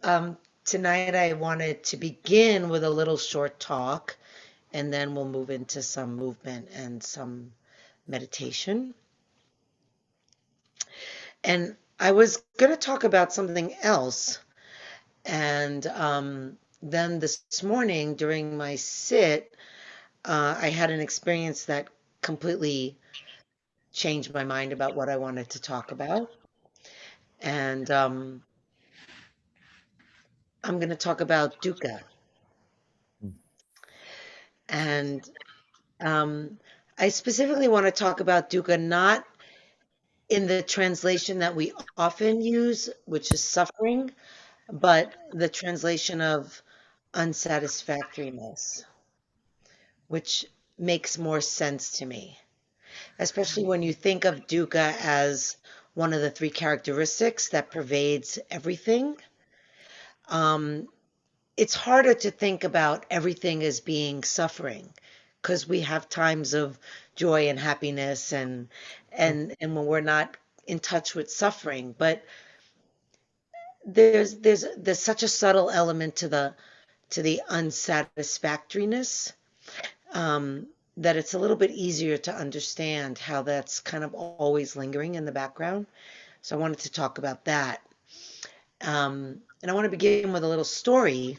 Tonight I wanted to begin with a little short talk, and then we'll move into some movement and some meditation. And I was going to talk about something else. And then this morning during my sit, I had an experience that completely changed my mind about what I wanted to talk about. And I'm going to talk about dukkha. Mm. And um, I specifically want to talk about dukkha not in the translation that we often use, which is suffering, but the translation of unsatisfactoriness, which makes more sense to me, especially when you think of dukkha as one of the three characteristics that pervades everything. Um, it's harder to think about everything as being suffering because we have times of joy and happiness and when we're not in touch with suffering, but there's such a subtle element to the unsatisfactoriness, um, that it's a little bit easier to understand how that's kind of always lingering in the background. So I wanted to talk about that. And I want to begin with a little story.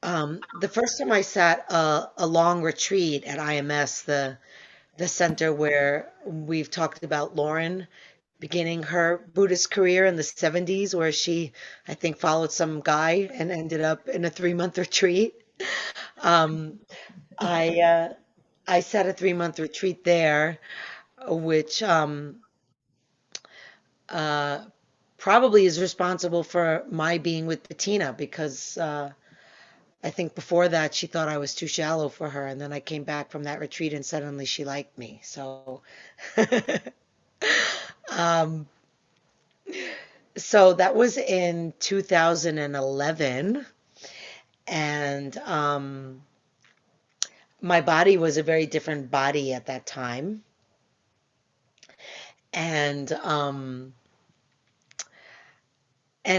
The first time I sat a long retreat at IMS, the center where we've talked about Lauren beginning her Buddhist career in the 70s, where she, I think, followed some guy and ended up in a 3 month retreat. Um, I I sat a 3 month retreat there, which uh, probably is responsible for my being with Bettina because I think before that she thought I was too shallow for her, and then I came back from that retreat and suddenly she liked me. So, um, so that was in 2011, and my body was a very different body at that time, and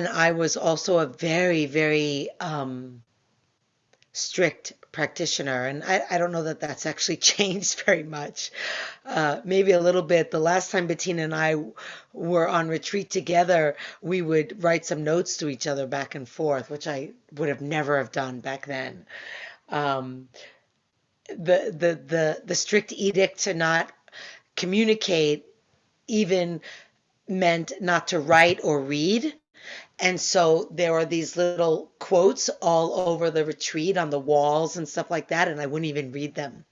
I was also a very, very strict practitioner. And I don't know that that's actually changed very much. Maybe a little bit. The last time Bettina and I were on retreat together, we would write some notes to each other back and forth, which I would have never have done back then. Um, the strict edict to not communicate even meant not to write or read. And so there were these little quotes all over the retreat on the walls and stuff like that, and I wouldn't even read them.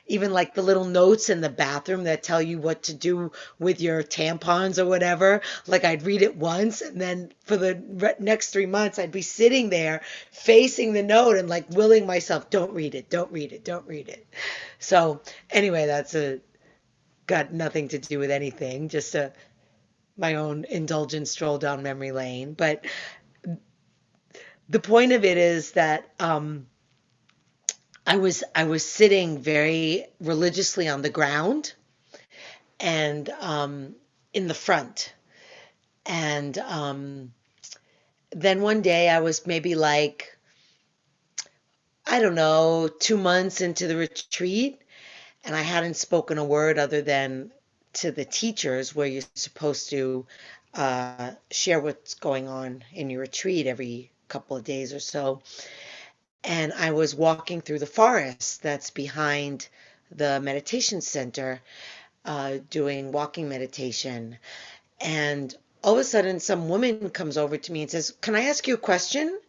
Even like the little notes in the bathroom that tell you what to do with your tampons or whatever. Like I'd read it once, and then for the next 3 months, I'd be sitting there facing the note and like willing myself, don't read it, don't read it, don't read it. So anyway, that's a got nothing to do with anything, just a my own indulgent stroll down memory lane. But the point of it is that I was sitting very religiously on the ground and in the front, and then one day I was maybe like, I don't know, 2 months into the retreat, and I hadn't spoken a word other than to the teachers, where you're supposed to share what's going on in your retreat every couple of days or so. And I was walking through the forest that's behind the meditation center, doing walking meditation. And all of a sudden, some woman comes over to me and says, "Can I ask you a question?"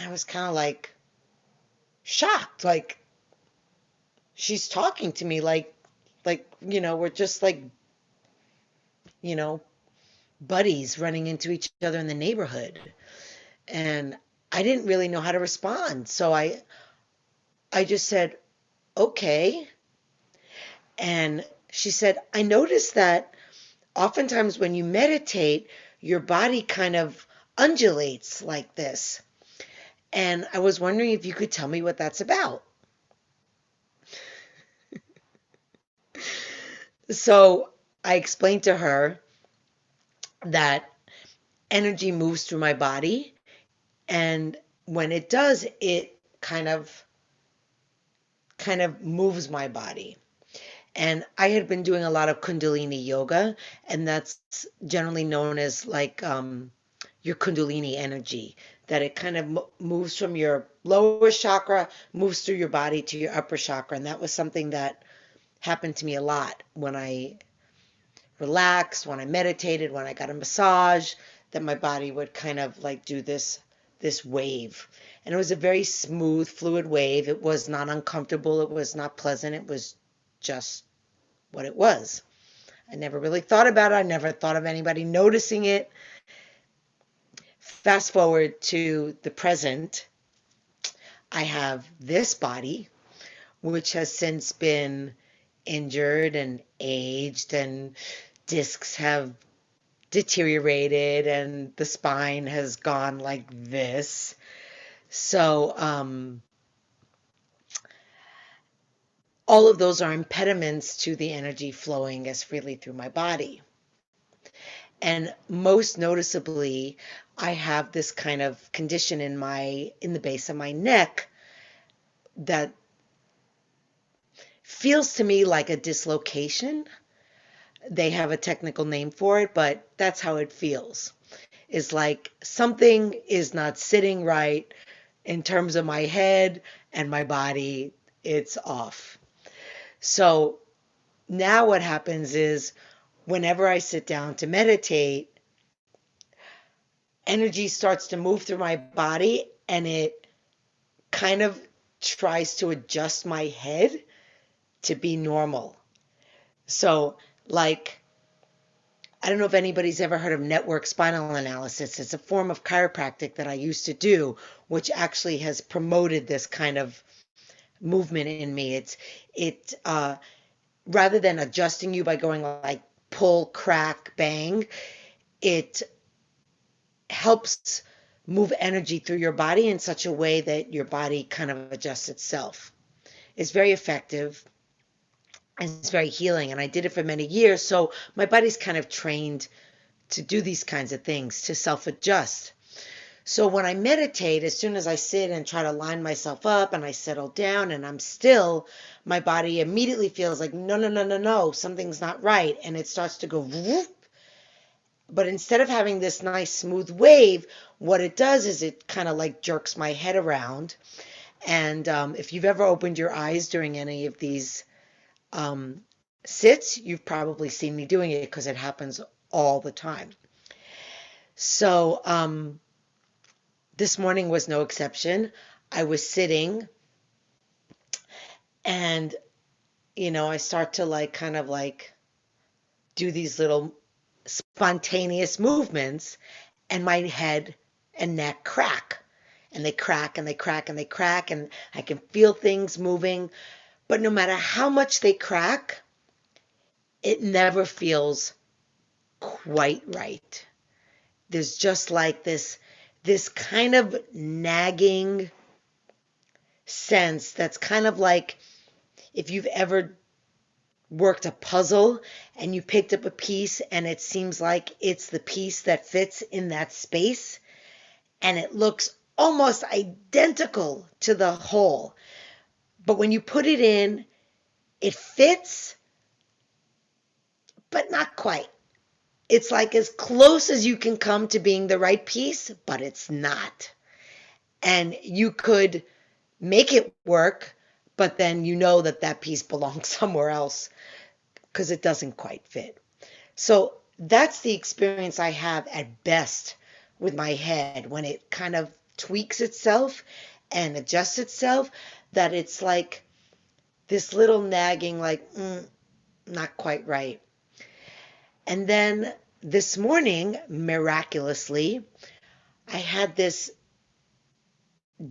I was kind of like shocked, like she's talking to me we're just like, you know, buddies running into each other in the neighborhood. And I didn't really know how to respond. So I just said, "Okay." And she said, "I noticed that oftentimes when you meditate, your body kind of undulates like this. And I was wondering if you could tell me what that's about." So I explained to her that energy moves through my body. And when it does, it kind of moves my body. And I had been doing a lot of Kundalini yoga, and that's generally known as like your Kundalini energy, that it kind of moves from your lower chakra, moves through your body to your upper chakra. And that was something that happened to me a lot when I relaxed, when I meditated, when I got a massage, that my body would kind of like do this wave. And it was a very smooth, fluid wave. It was not uncomfortable. It was not pleasant. It was just what it was. I never really thought about it. I never thought of anybody noticing it. Fast forward to the present, I have this body, which has since been injured and aged, and discs have deteriorated, and the spine has gone like this. So, all of those are impediments to the energy flowing as freely through my body. And most noticeably, I have this kind of condition in the base of my neck that feels to me like a dislocation. They have a technical name for it, but that's how it feels. It's like something is not sitting right in terms of my head and my body. It's off. So now what happens is whenever I sit down to meditate, energy starts to move through my body, and it kind of tries to adjust my head to be normal. So, like, I don't know if anybody's ever heard of network spinal analysis. It's a form of chiropractic that I used to do, which actually has promoted this kind of movement in me. It rather than adjusting you by going like pull, crack, bang, it helps move energy through your body in such a way that your body kind of adjusts itself. It's very effective and it's very healing. And I did it for many years. So my body's kind of trained to do these kinds of things, to self adjust. So when I meditate, as soon as I sit and try to line myself up and I settle down and I'm still, my body immediately feels like, no, no, no, no, no, something's not right. And it starts to go whoop. But instead of having this nice smooth wave, what it does is it kind of like jerks my head around. And if you've ever opened your eyes during any of these sits, you've probably seen me doing it because it happens all the time. So this morning was no exception. I was sitting and, I start to like kind of like do these little spontaneous movements, and my head and neck crack. And they crack and they crack and they crack, and I can feel things moving. But no matter how much they crack, it never feels quite right. There's just like this kind of nagging sense that's kind of like if you've ever worked a puzzle and you picked up a piece and it seems like it's the piece that fits in that space and it looks almost identical to the whole. But when you put it in, it fits, but not quite. It's like as close as you can come to being the right piece, but it's not. And you could make it work, but then you know that piece belongs somewhere else because it doesn't quite fit. So that's the experience I have at best with my head when it kind of tweaks itself and adjusts itself, that it's like this little nagging, like, not quite right. And then this morning, miraculously, I had this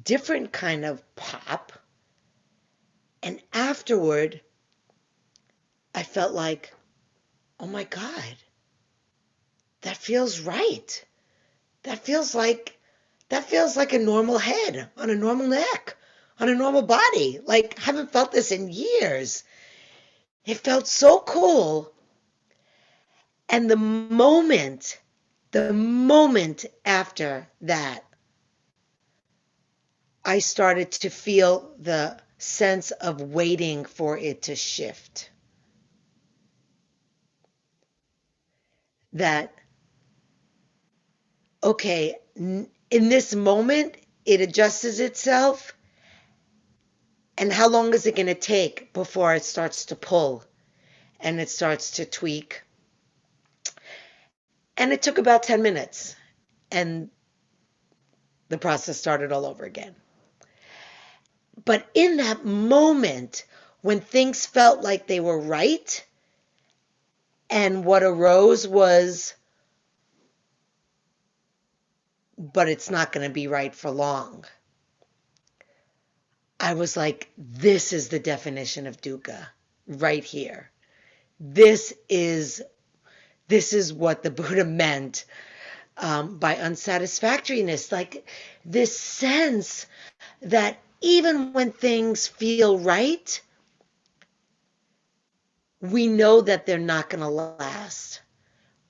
different kind of pop. And afterward, I felt like, oh my God, that feels right. That feels like a normal head on a normal neck, on a normal body. Like, I haven't felt this in years. It felt so cool. And the moment The moment after that, I started to feel the sense of waiting for it to shift. That, okay, in this moment, it adjusts itself. And how long is it going to take before it starts to pull and it starts to tweak? And it took about 10 minutes. And the process started all over again. But in that moment, when things felt like they were right, and what arose was, but it's not going to be right for long. I was like, this is the definition of dukkha right here. This is what the Buddha meant by unsatisfactoriness. Like this sense that even when things feel right, we know that they're not going to last.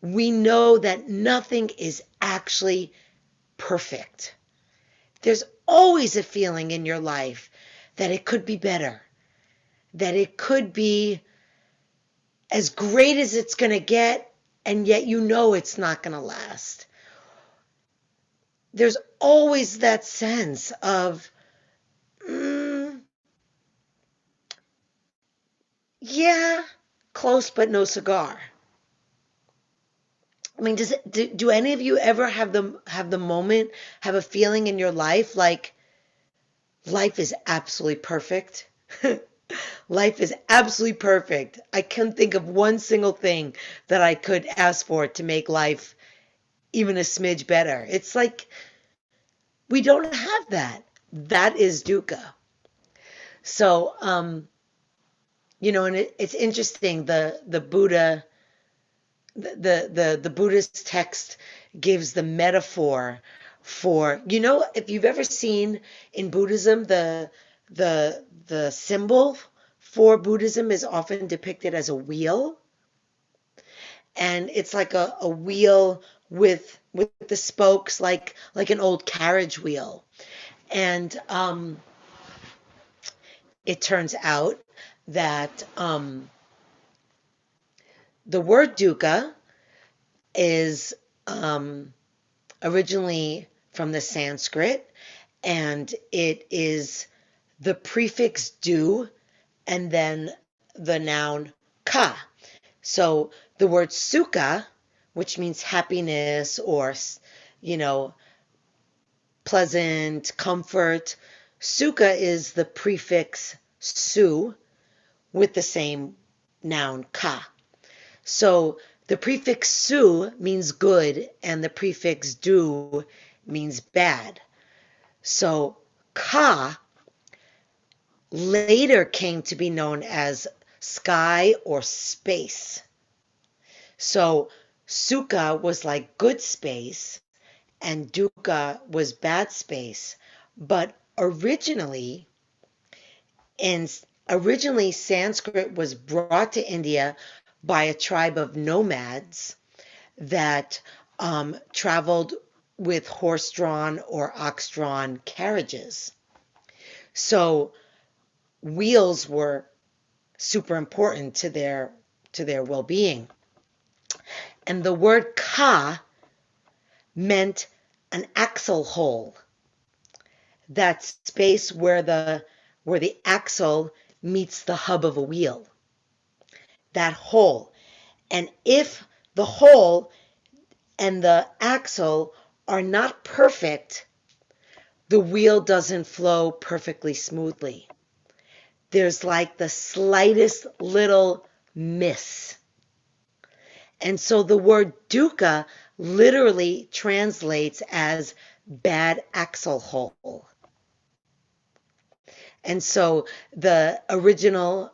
We know that nothing is actually perfect. There's always a feeling in your life that it could be better, that it could be as great as it's going to get, and yet you know it's not going to last. There's always that sense of, yeah, close but no cigar. I mean, do any of you ever have the moment, have a feeling in your life like life is absolutely perfect? Life is absolutely perfect. I can't think of one single thing that I could ask for to make life even a smidge better. It's like we don't have that. That is dukkha. So, and it's interesting. The Buddha, the Buddhist text gives the metaphor for, if you've ever seen in Buddhism, the symbol for Buddhism is often depicted as a wheel. And it's like a wheel with the spokes like an old carriage wheel. And it turns out that the word dukkha is originally from the Sanskrit, and it is the prefix du and then the noun ka. So the word sukha, which means happiness or, pleasant, comfort, sukha is the prefix su with the same noun ka. So the prefix su means good and the prefix du means bad. So ka later came to be known as sky or space. So sukha was like good space and dukkha was bad space. But originally Sanskrit was brought to India by a tribe of nomads that traveled with horse-drawn or ox-drawn carriages. So wheels were super important to their well-being. And the word ka meant an axle hole. That space where the axle meets the hub of a wheel. That hole. And if the hole and the axle are not perfect, the wheel doesn't flow perfectly smoothly. There's like the slightest little miss. And so the word dukkha literally translates as bad axle hole. And so the original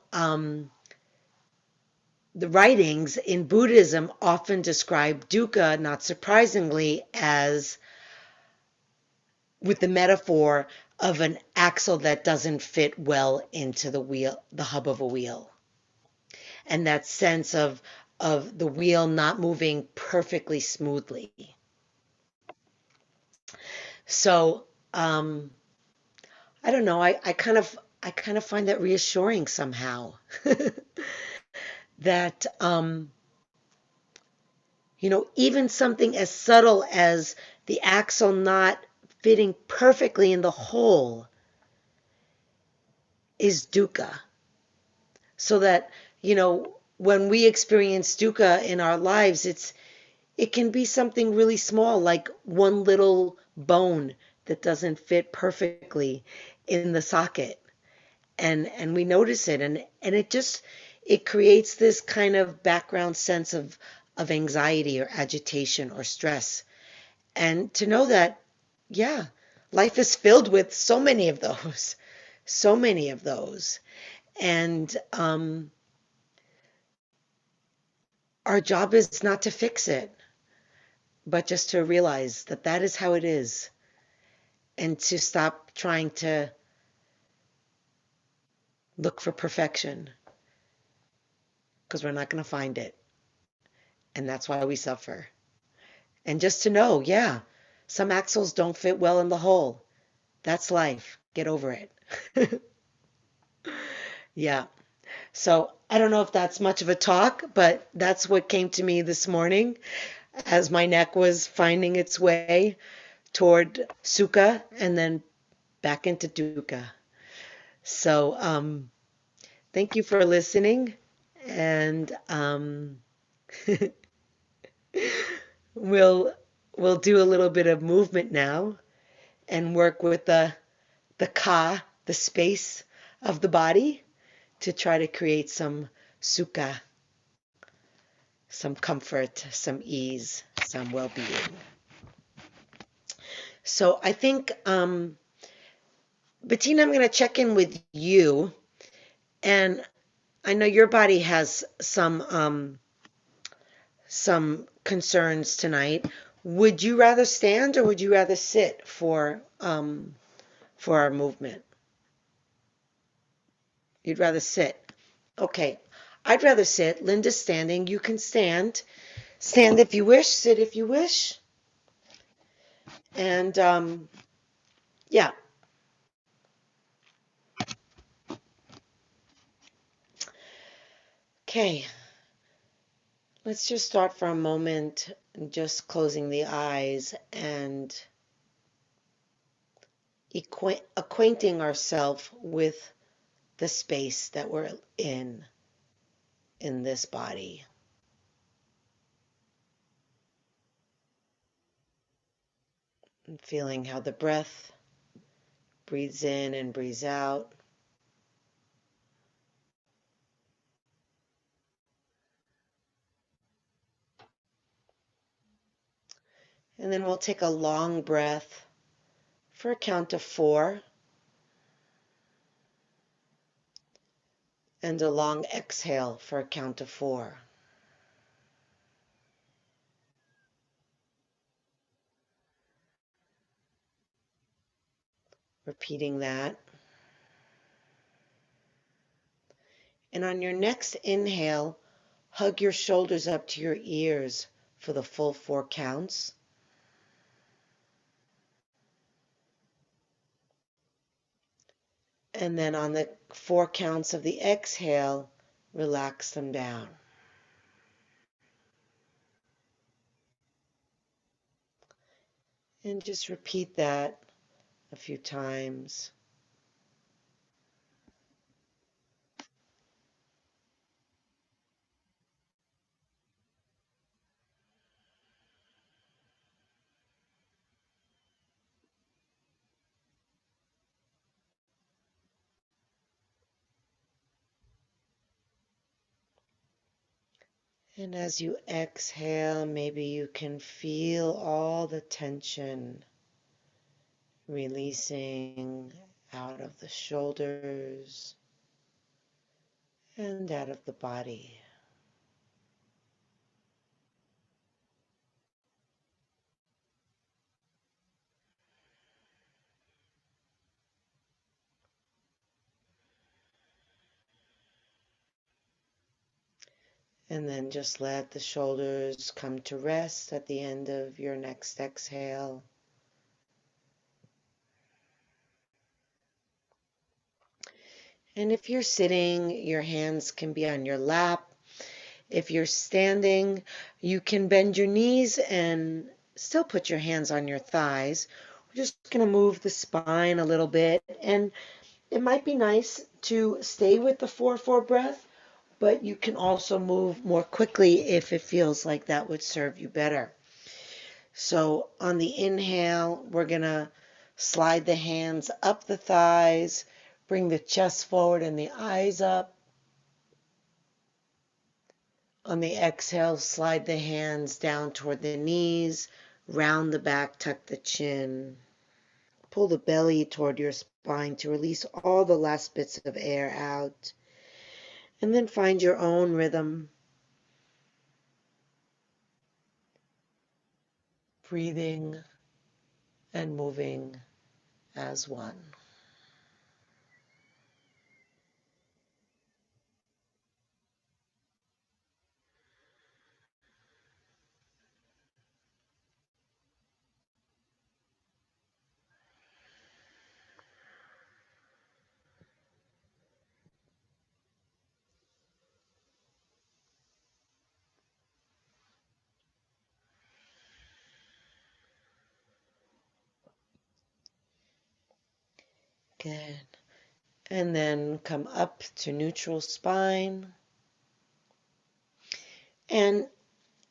the writings in Buddhism often describe dukkha, not surprisingly, as with the metaphor of an axle that doesn't fit well into the hub of a wheel. And that sense of the wheel not moving perfectly smoothly. So, I don't know. I kind of find that reassuring somehow. That even something as subtle as the axle not fitting perfectly in the hole is dukkha. So that, when we experience dukkha in our lives, it can be something really small, like one little bone that doesn't fit perfectly in the socket. And we notice it, and it creates this kind of background sense of anxiety or agitation or stress. And to know that, yeah, life is filled with so many of those, so many of those. And our job is not to fix it, but just to realize that that is how it is, and to stop trying to look for perfection, because we're not going to find it. And that's why we suffer. And just to know, yeah, some axles don't fit well in the hole. That's life. Get over it. Yeah. So I don't know if that's much of a talk, but that's what came to me this morning as my neck was finding its way toward sukha and then back into dukkha. So thank you for listening. And we'll we'll do a little bit of movement now and work with the ka, the space of the body, to try to create some sukha, some comfort, some ease, some well-being. So I think, Bettina, I'm going to check in with you, and I know your body has some concerns tonight. Would you rather stand or would you rather sit for our movement? You'd rather sit. Okay. I'd rather sit. Linda's standing. You can stand. Stand if you wish, sit if you wish. And yeah. Okay. Let's just start for a moment, just closing the eyes and acquainting ourselves with the space that we're in this body. And feeling how the breath breathes in and breathes out. And then we'll take a long breath for a count of 4 and a long exhale for a count of 4. Repeating that. And on your next inhale, hug your shoulders up to your ears for the full 4 counts. And then on the 4 counts of the exhale, relax them down. And just repeat that a few times. And as you exhale, maybe you can feel all the tension releasing out of the shoulders and out of the body. And then just let the shoulders come to rest at the end of your next exhale. And if you're sitting, your hands can be on your lap. If you're standing, you can bend your knees and still put your hands on your thighs. We're just going to move the spine a little bit. And it might be nice to stay with the 4-4 breath, but you can also move more quickly if it feels like that would serve you better. So on the inhale, we're going to slide the hands up the thighs, bring the chest forward and the eyes up. On the exhale, slide the hands down toward the knees, round the back, tuck the chin. Pull the belly toward your spine to release all the last bits of air out. And then find your own rhythm, breathing and moving as one. Good. And then come up to neutral spine. And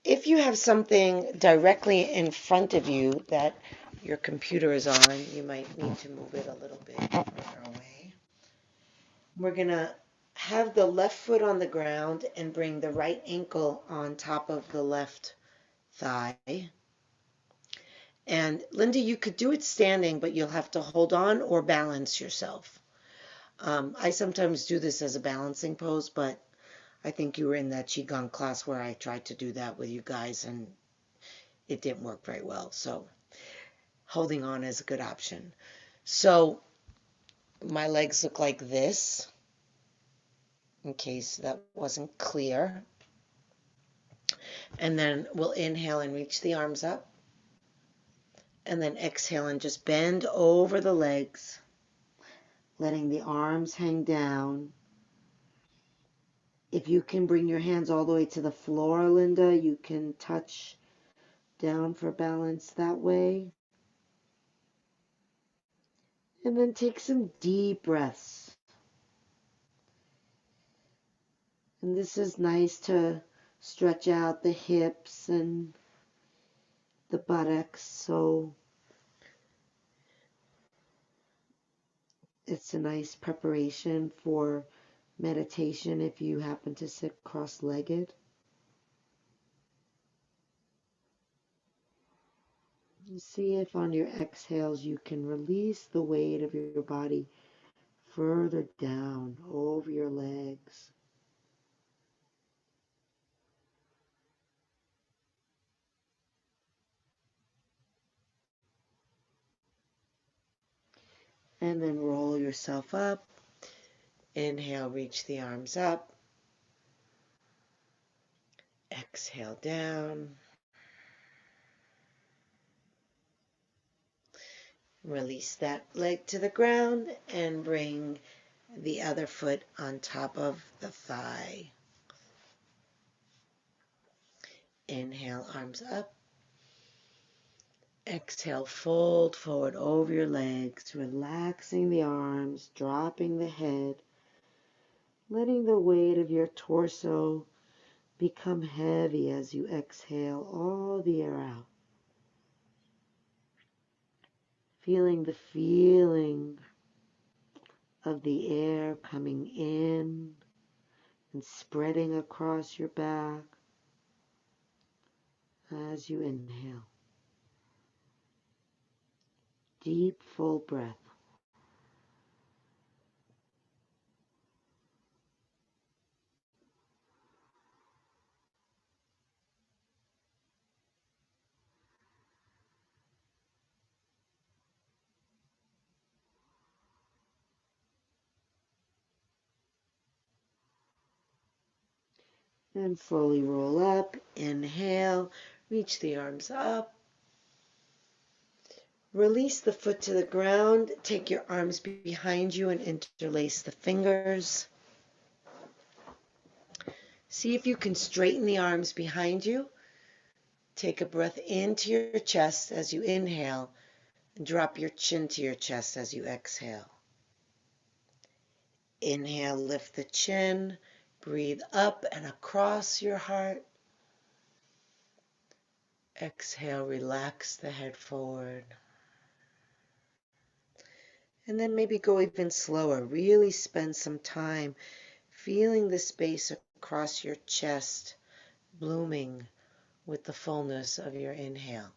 if you have something directly in front of you that your computer is on, you might need to move it a little bit further away. We're going to have the left foot on the ground and bring the right ankle on top of the left thigh. And Linda, you could do it standing, but you'll have to hold on or balance yourself. I sometimes do this as a balancing pose, but I think you were in that Qigong class where I tried to do that with you guys and it didn't work very well. So holding on is a good option. So my legs look like this, in case that wasn't clear. And then we'll inhale and reach the arms up. And then exhale and just bend over the legs, letting the arms hang down. If you can bring your hands all the way to the floor, Linda, you can touch down for balance that way. And then take some deep breaths. And this is nice to stretch out the hips and the buttocks. So it's a nice preparation for meditation if you happen to sit cross-legged. See if on your exhales you can release the weight of your body further down over your legs. And then roll yourself up. Inhale, reach the arms up. Exhale down. Release that leg to the ground and bring the other foot on top of the thigh. Inhale, arms up. Exhale, fold forward over your legs, relaxing the arms, dropping the head, letting the weight of your torso become heavy as you exhale all the air out. Feeling the feeling of the air coming in and spreading across your back as you inhale. Deep, full breath. And slowly roll up. Inhale, reach the arms up. Release the foot to the ground. Take your arms behind you and interlace the fingers. See if you can straighten the arms behind you. Take a breath into your chest as you inhale and drop your chin to your chest as you exhale. Inhale, lift the chin, breathe up and across your heart. Exhale, relax the head forward. And then maybe go even slower. Really spend some time feeling the space across your chest blooming with the fullness of your inhale.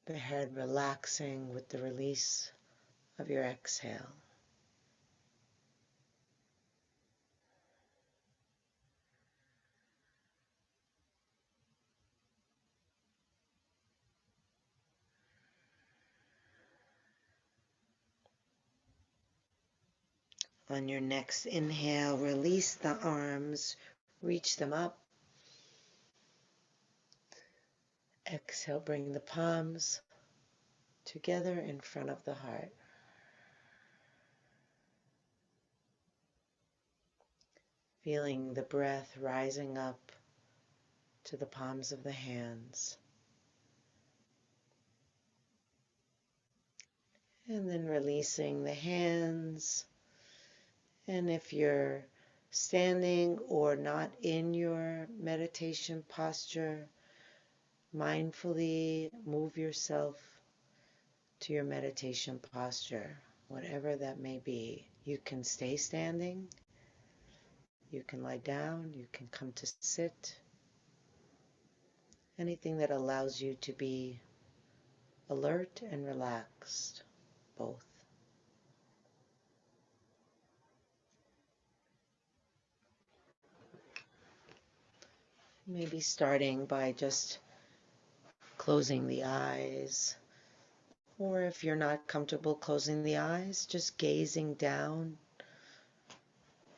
The head relaxing with the release of your exhale. On your next inhale, release the arms, reach them up. Exhale, bring the palms together in front of the heart. Feeling the breath rising up to the palms of the hands. And then releasing the hands. And if you're standing or not in your meditation posture, mindfully move yourself to your meditation posture, whatever that may be. You can stay standing, you can lie down, you can come to sit. Anything that allows you to be alert and relaxed, both. Maybe starting by just closing the eyes, or if you're not comfortable closing the eyes, just gazing down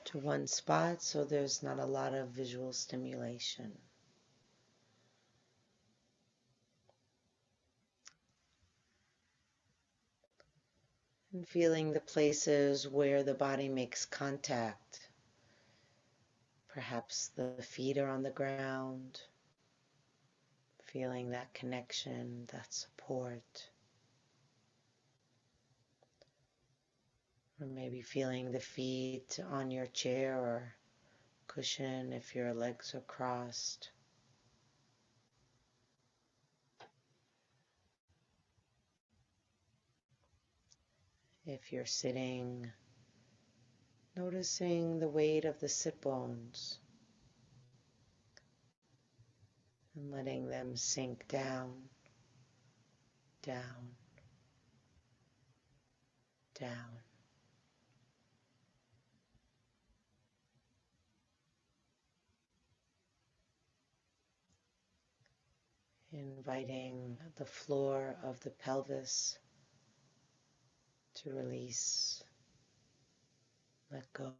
to one spot so there's not a lot of visual stimulation. And feeling the places where the body makes contact. Perhaps the feet are on the ground, feeling that connection, that support. Or maybe feeling the feet on your chair or cushion if your legs are crossed. If you're sitting, noticing the weight of the sit bones and letting them sink down, down, down. Inviting the floor of the pelvis to release, let go,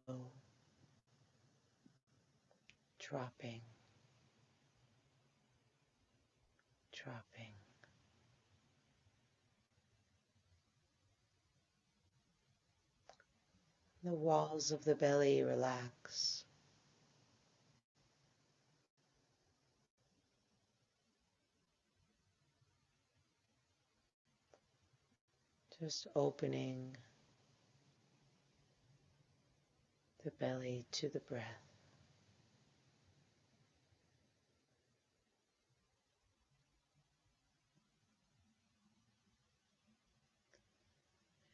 dropping, dropping. The walls of the belly relax. Just opening the belly to the breath.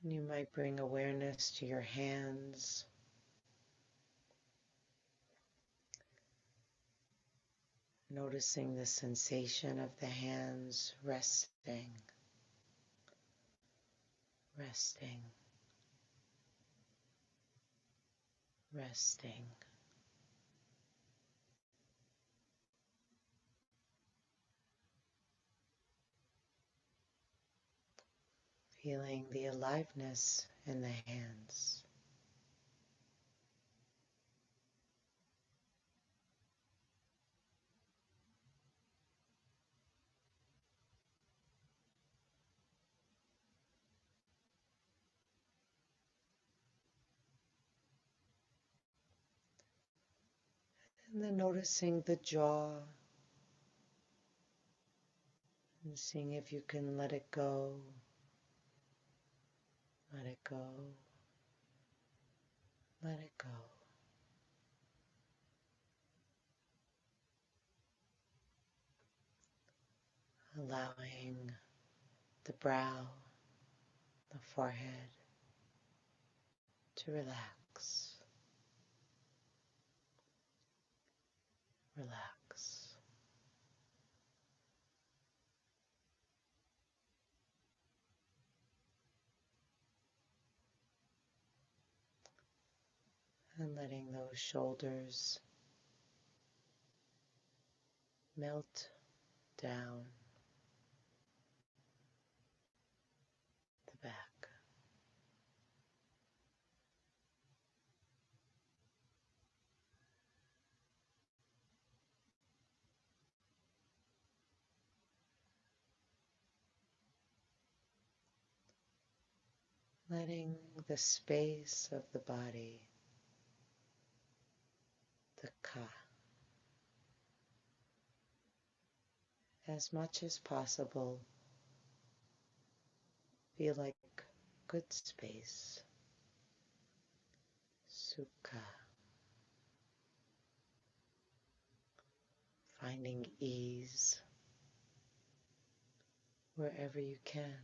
And you might bring awareness to your hands. Noticing the sensation of the hands resting, resting, resting. Feeling the aliveness in the hands. And then noticing the jaw and seeing if you can let it go, let it go, let it go. Allowing the brow, the forehead to relax, relax. And letting those shoulders melt down the back. Letting the space of the body, dukkha, as much as possible, feel like good space, sukha, finding ease wherever you can.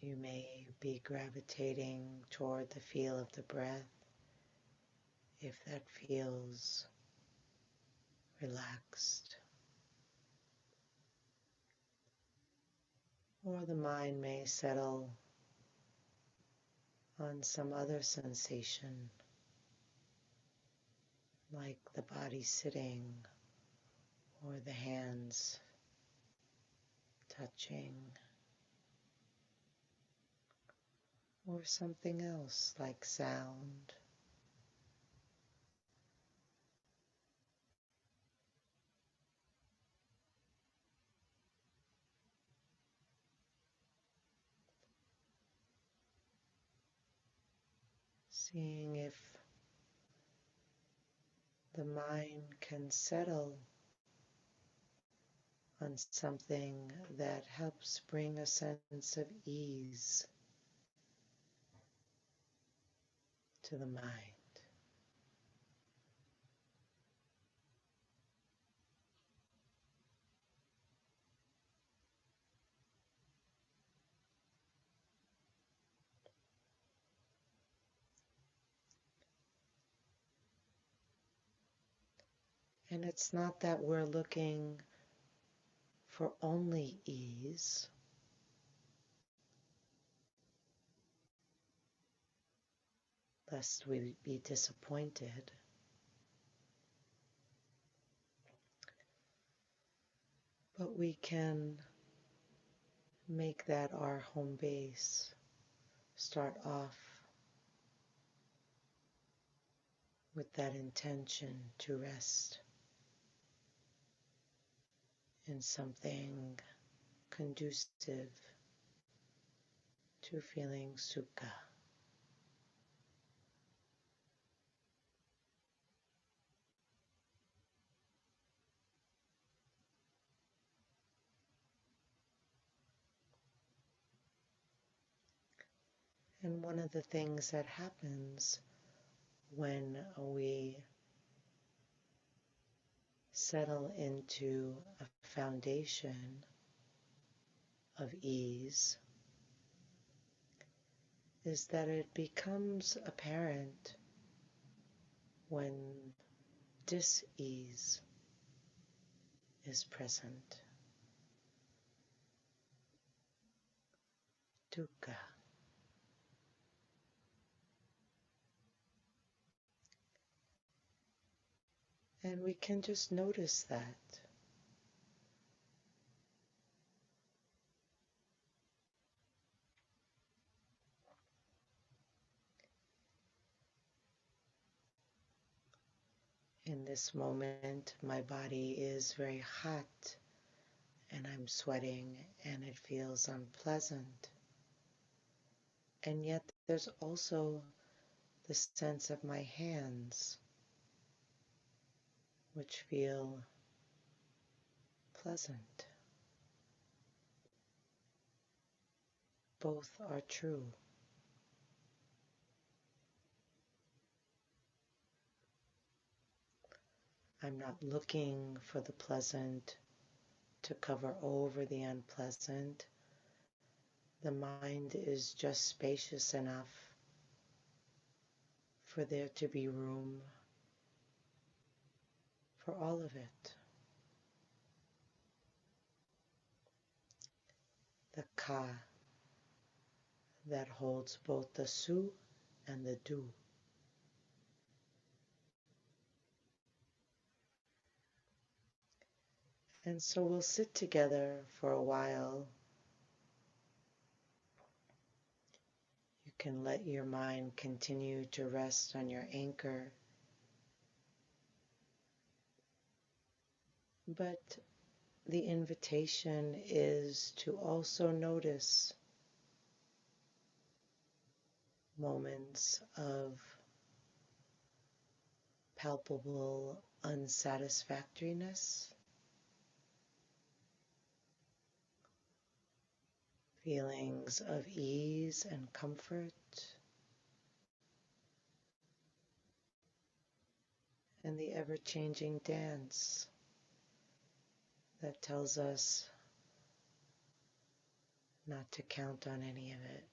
You may be gravitating toward the feel of the breath if that feels relaxed, or the mind may settle on some other sensation, like the body sitting or the hands touching, or something else like sound. Seeing if the mind can settle on something that helps bring a sense of ease to the mind. And it's not that we're looking for only ease, lest we be disappointed. But we can make that our home base. Start off with that intention to rest in something conducive to feeling sukha. And one of the things that happens when we settle into a foundation of ease is that it becomes apparent when dis-ease is present. Dukkha. And we can just notice that. In this moment, my body is very hot and I'm sweating and it feels unpleasant. And yet, there's also the sense of my hands, which feel pleasant. Both are true. I'm not looking for the pleasant to cover over the unpleasant. The mind is just spacious enough for there to be room for all of it. The ka that holds both the su and the du. And so we'll sit together for a while. You can let your mind continue to rest on your anchor, but the invitation is to also notice moments of palpable unsatisfactoriness, feelings of ease and comfort, and the ever-changing dance that tells us not to count on any of it.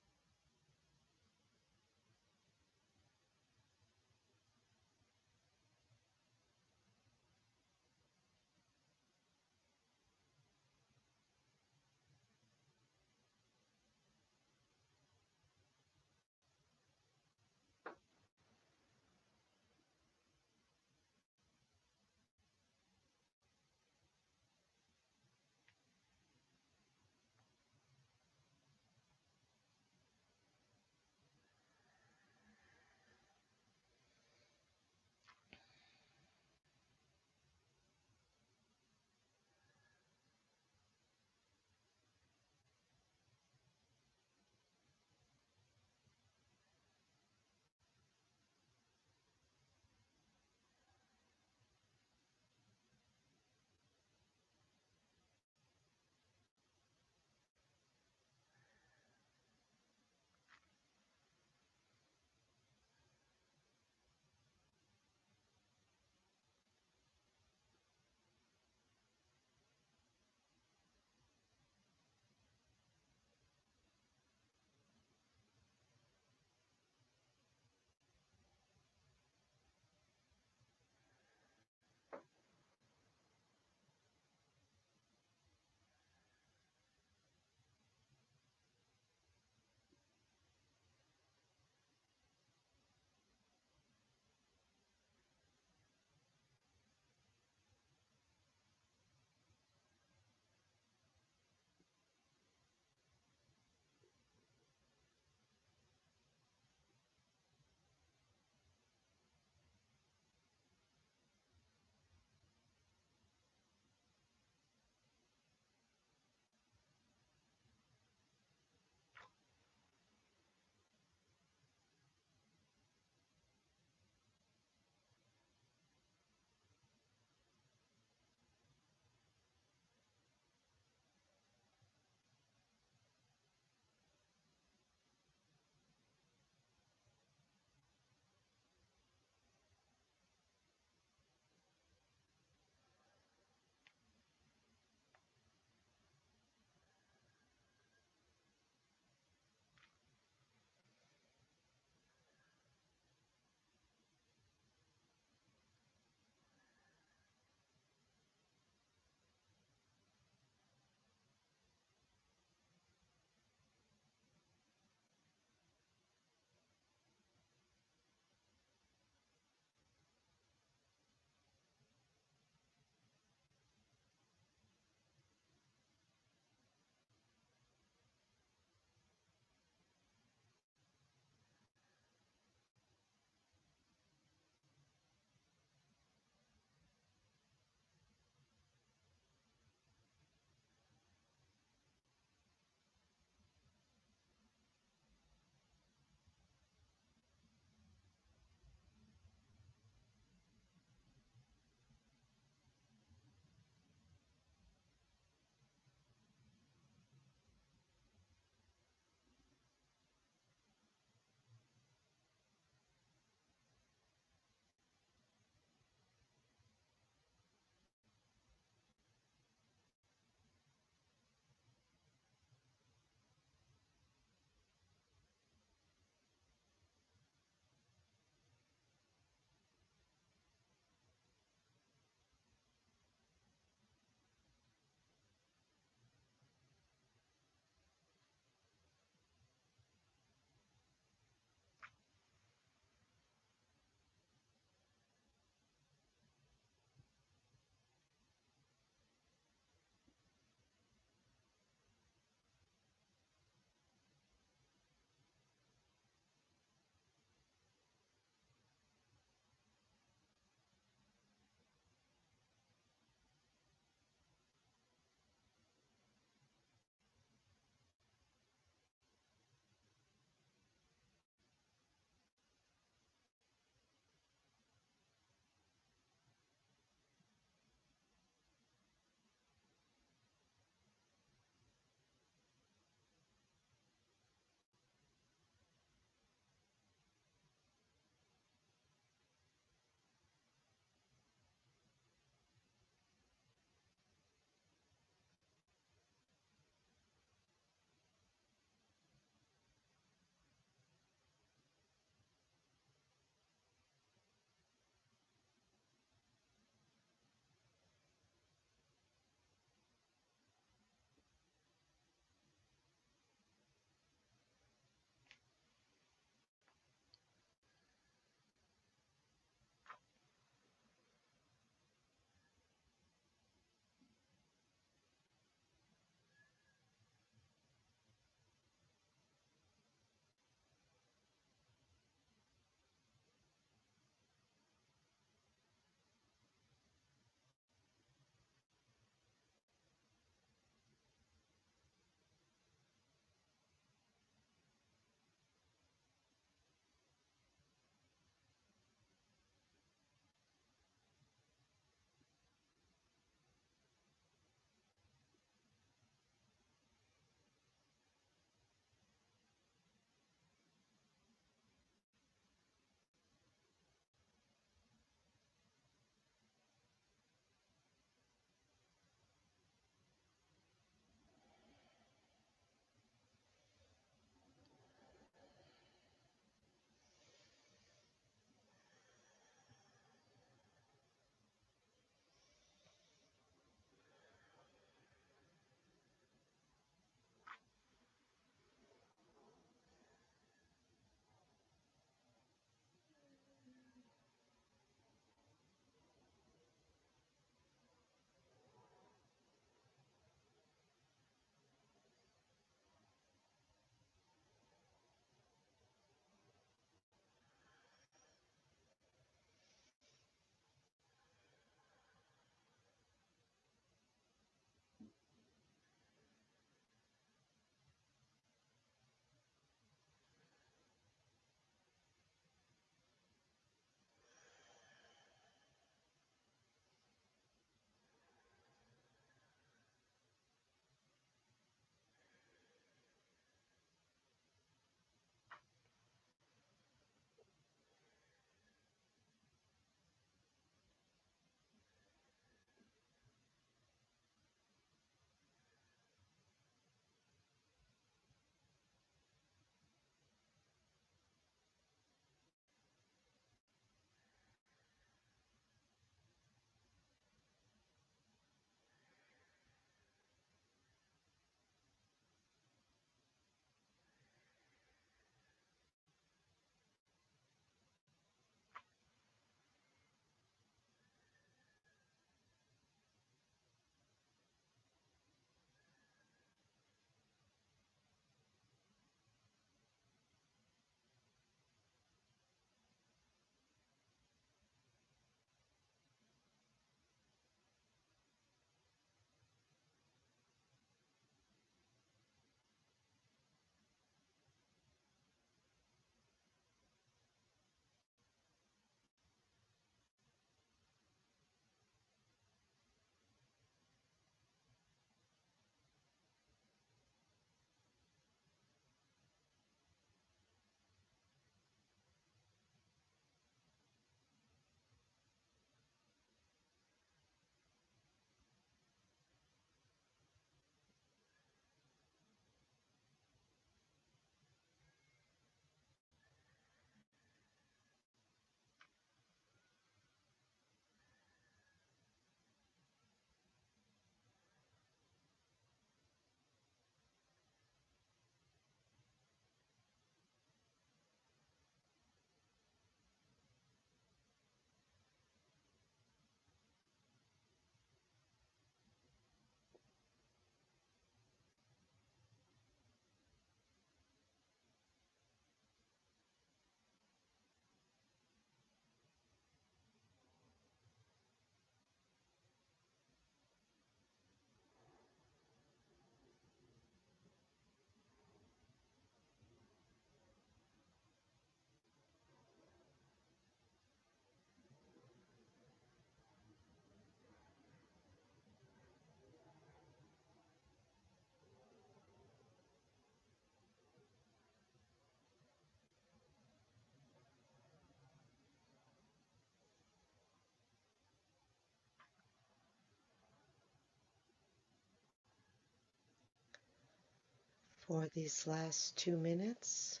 For these last 2 minutes,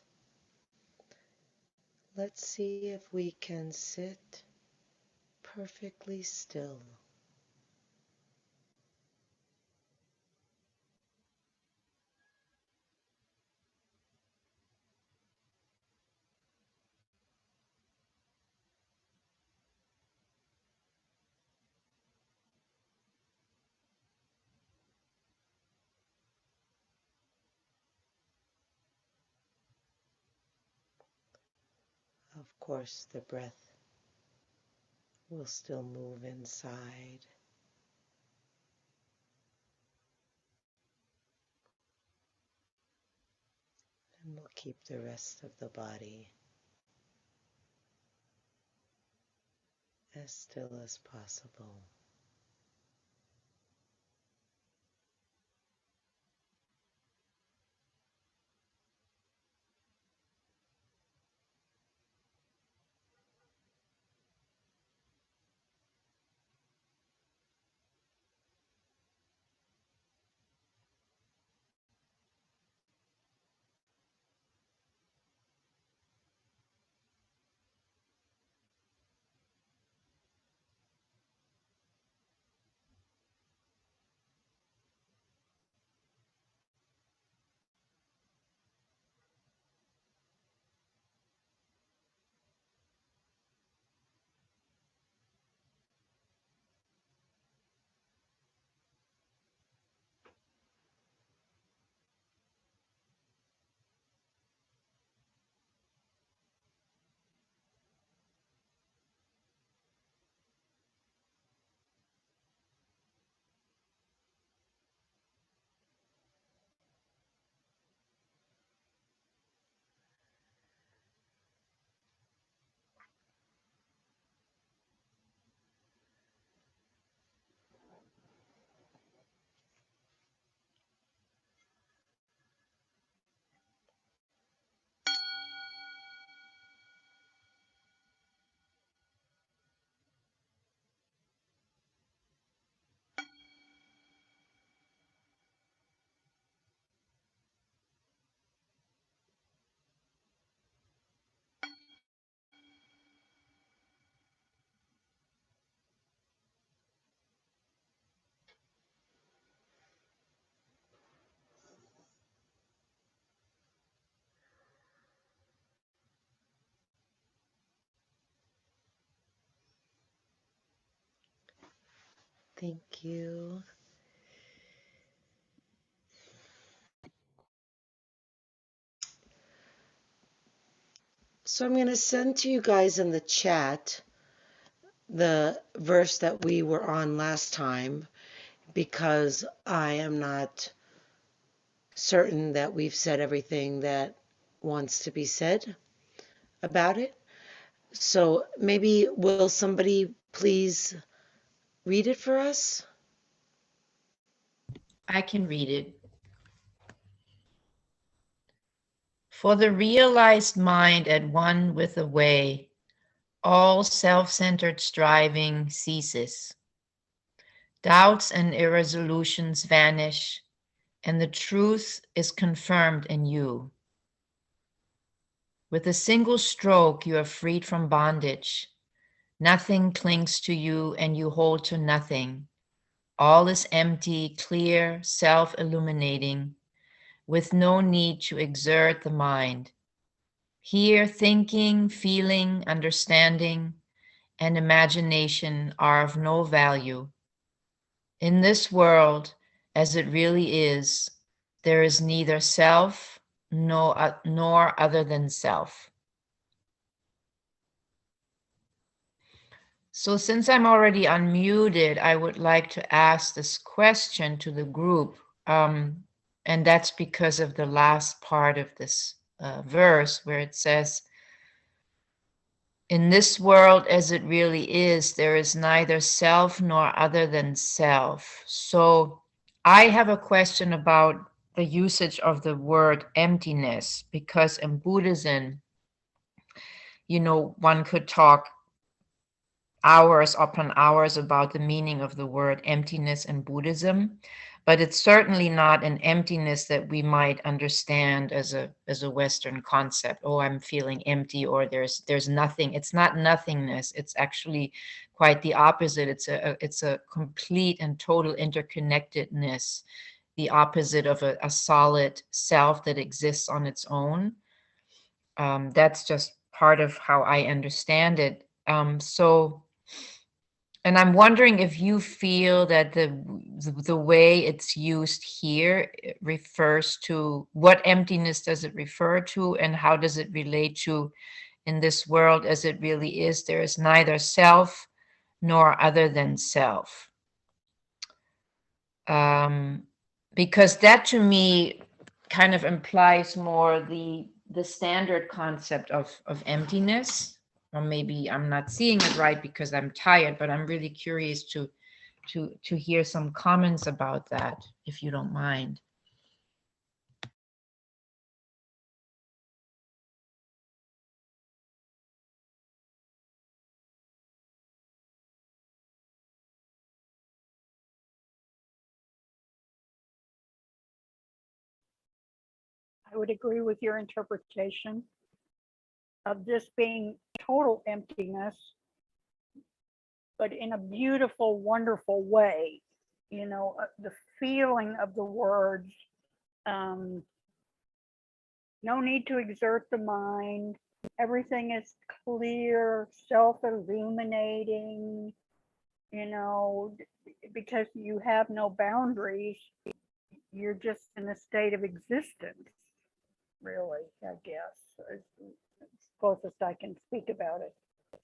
let's see if we can sit perfectly still. Of course, the breath will still move inside, and we'll keep the rest of the body as still as possible. Thank you. So I'm going to send to you guys in the chat the verse that we were on last time because I am not certain that we've said everything that wants to be said about it. So maybe will somebody please read it for us? I can read it. For the realized mind at one with the way, all self-centered striving ceases. Doubts and irresolutions vanish, and the truth is confirmed in you. With a single stroke, you are freed from bondage. Nothing clings to you, and you hold to nothing. All is empty, clear, self-illuminating, with no need to exert the mind. Here, thinking, feeling, understanding, and imagination are of no value. In this world, as it really is, there is neither self nor other than self. So since I'm already unmuted, I would like to ask this question to the group. And that's because of the last part of this verse where it says, in this world as it really is, there is neither self nor other than self. So I have a question about the usage of the word emptiness, because in Buddhism, one could talk hours upon hours about the meaning of the word emptiness in Buddhism. but it's certainly not an emptiness that we might understand as a Western concept. Oh, I'm feeling empty, or there's nothing. It's not nothingness. It's actually quite the opposite. It's a complete and total interconnectedness, the opposite of a solid self that exists on its own. That's just part of how I understand it. And I'm wondering if you feel that the way it's used here refers to what emptiness does it refer to, and how does it relate to in this world as it really is? There is neither self nor other than self. Um, because that to me kind of implies more the standard concept of emptiness. Or maybe I'm not seeing it right because I'm tired, but I'm really curious to hear some comments about that, if you don't mind. I would agree with your interpretation of this being total emptiness, but in a beautiful, wonderful way. The feeling of the words, um, no need to exert the mind. Everything is clear, self illuminating, you know, because you have no boundaries. You're just in a state of existence, really, I guess, as closest I can speak about it.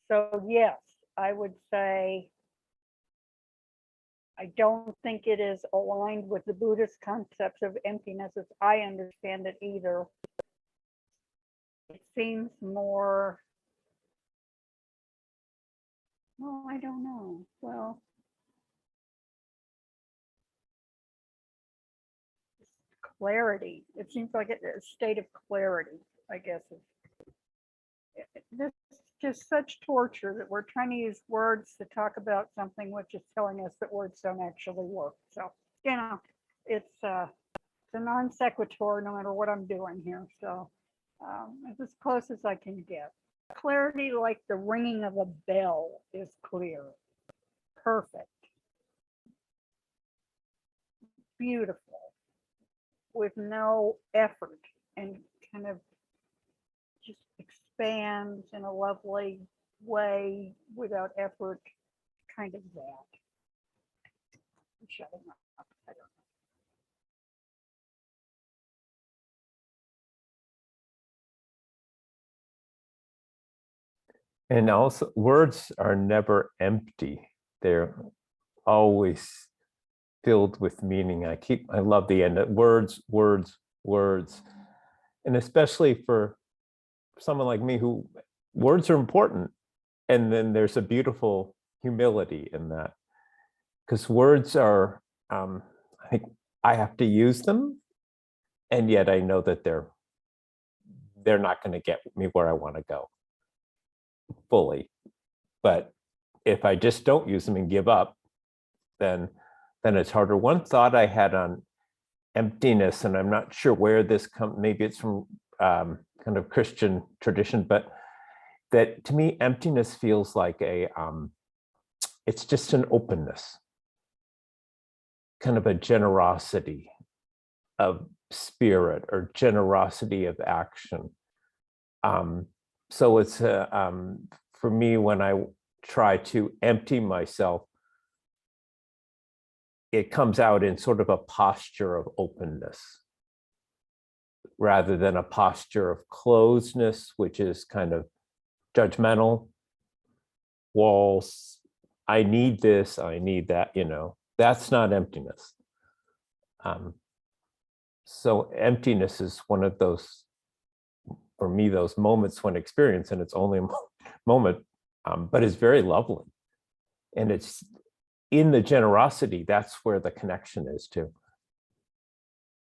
So, yes, I would say I don't think it is aligned with the Buddhist concepts of emptiness as I understand it either. It seems more, well, I don't know. Well, clarity. It seems like a state of clarity, I guess. This is just such torture that we're trying to use words to talk about something which is telling us that words don't actually work. So, it's a non sequitur no matter what I'm doing here. So, it's as close as I can get. Clarity, like the ringing of a bell, is clear. Perfect. Beautiful. With no effort, and kind of just expands in a lovely way without effort, kind of that. I'm shutting up. I don't And also, words are never empty. They're always filled with meaning. I love the end. Words, words, words. And especially for someone like me who words are important. And then there's a beautiful humility in that. Because words are, I think I have to use them. And yet I know that they're not going to get me where I want to go fully. But if I just don't use them and give up, then it's harder. One thought I had on emptiness, and I'm not sure where this comes, maybe it's from kind of Christian tradition, but that to me, emptiness feels like it's just an openness, kind of a generosity of spirit or generosity of action. So it's for me, when I try to empty myself, it comes out in sort of a posture of openness rather than a posture of closedness, which is kind of judgmental, walls. I need this, I need that, that's not emptiness. So emptiness is one of those, for me, those moments when experience, and it's only a moment, but it's very lovely. And it's in the generosity, that's where the connection is too.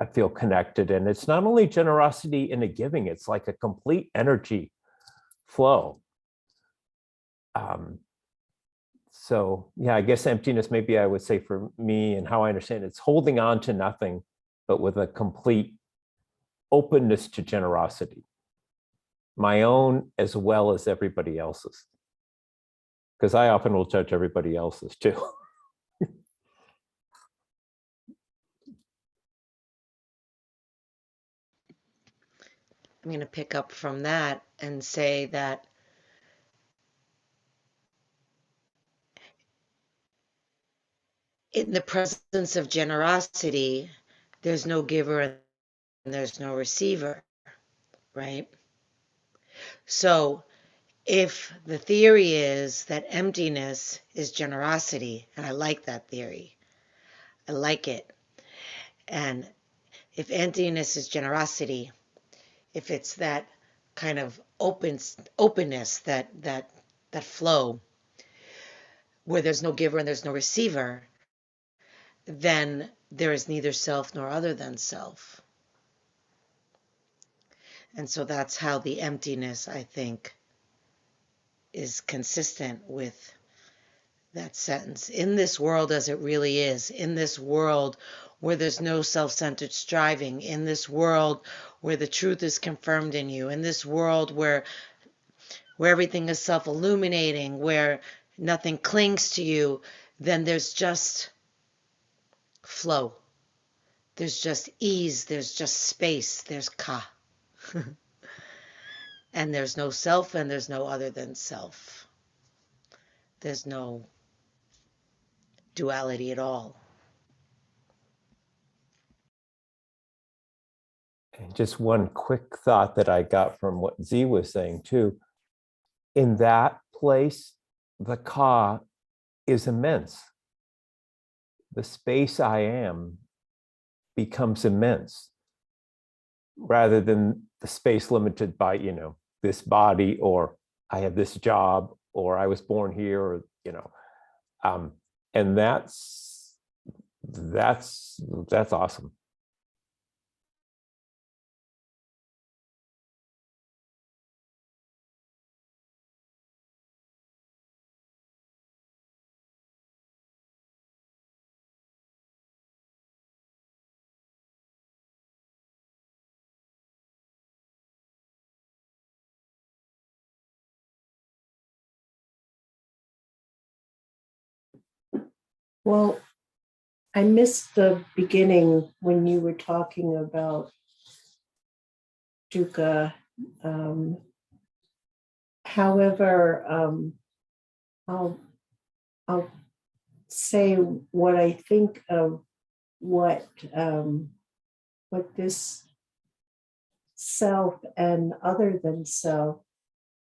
I feel connected, and it's not only generosity in a giving, it's like a complete energy flow. So yeah, I guess emptiness, maybe I would say for me and how I understand it, it's holding on to nothing, but with a complete openness to generosity, my own as well as everybody else's. Because I often will judge everybody else's too. I'm going to pick up from that and say that in the presence of generosity, there's no giver and there's no receiver, right? So if the theory is that emptiness is generosity, and I like that theory, I like it. And if emptiness is generosity, if it's that kind of openness, that flow where there's no giver and there's no receiver, then there is neither self nor other than self. And so that's how the emptiness, I think, is consistent with that sentence. In this world as it really is, in this world where there's no self-centered striving, in this world where the truth is confirmed in you, in this world where everything is self-illuminating, where nothing clings to you, then there's just flow. There's just ease, there's just space, there's ka. And there's no self and there's no other than self. There's no duality at all. And just one quick thought that I got from what Z was saying too. In that place, the ka is immense. The space I am becomes immense rather than the space limited by, this body, or I have this job, or I was born here, or, and that's awesome. Well, I missed the beginning when you were talking about dukkha. However, I'll say what I think of what this self and other than self,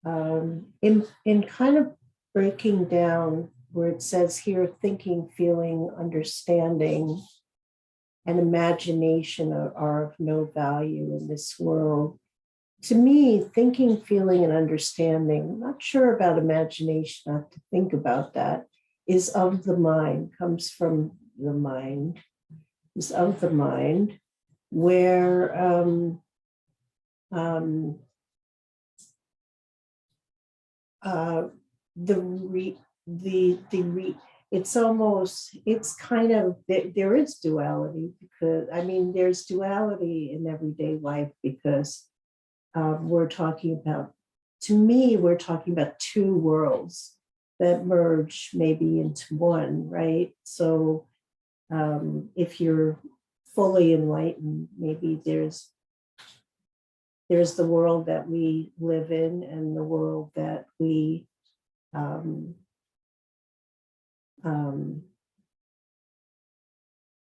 in kind of breaking down where it says here, thinking, feeling, understanding, and imagination are of no value in this world. To me, thinking, feeling, and understanding, I'm not sure about imagination, I have to think about that, is of the mind, comes from the mind, is of the mind, where it's kind of, there is duality, because there's duality in everyday life, because we're talking about two worlds that merge maybe into one, right? So if you're fully enlightened, maybe there's the world that we live in and the world that we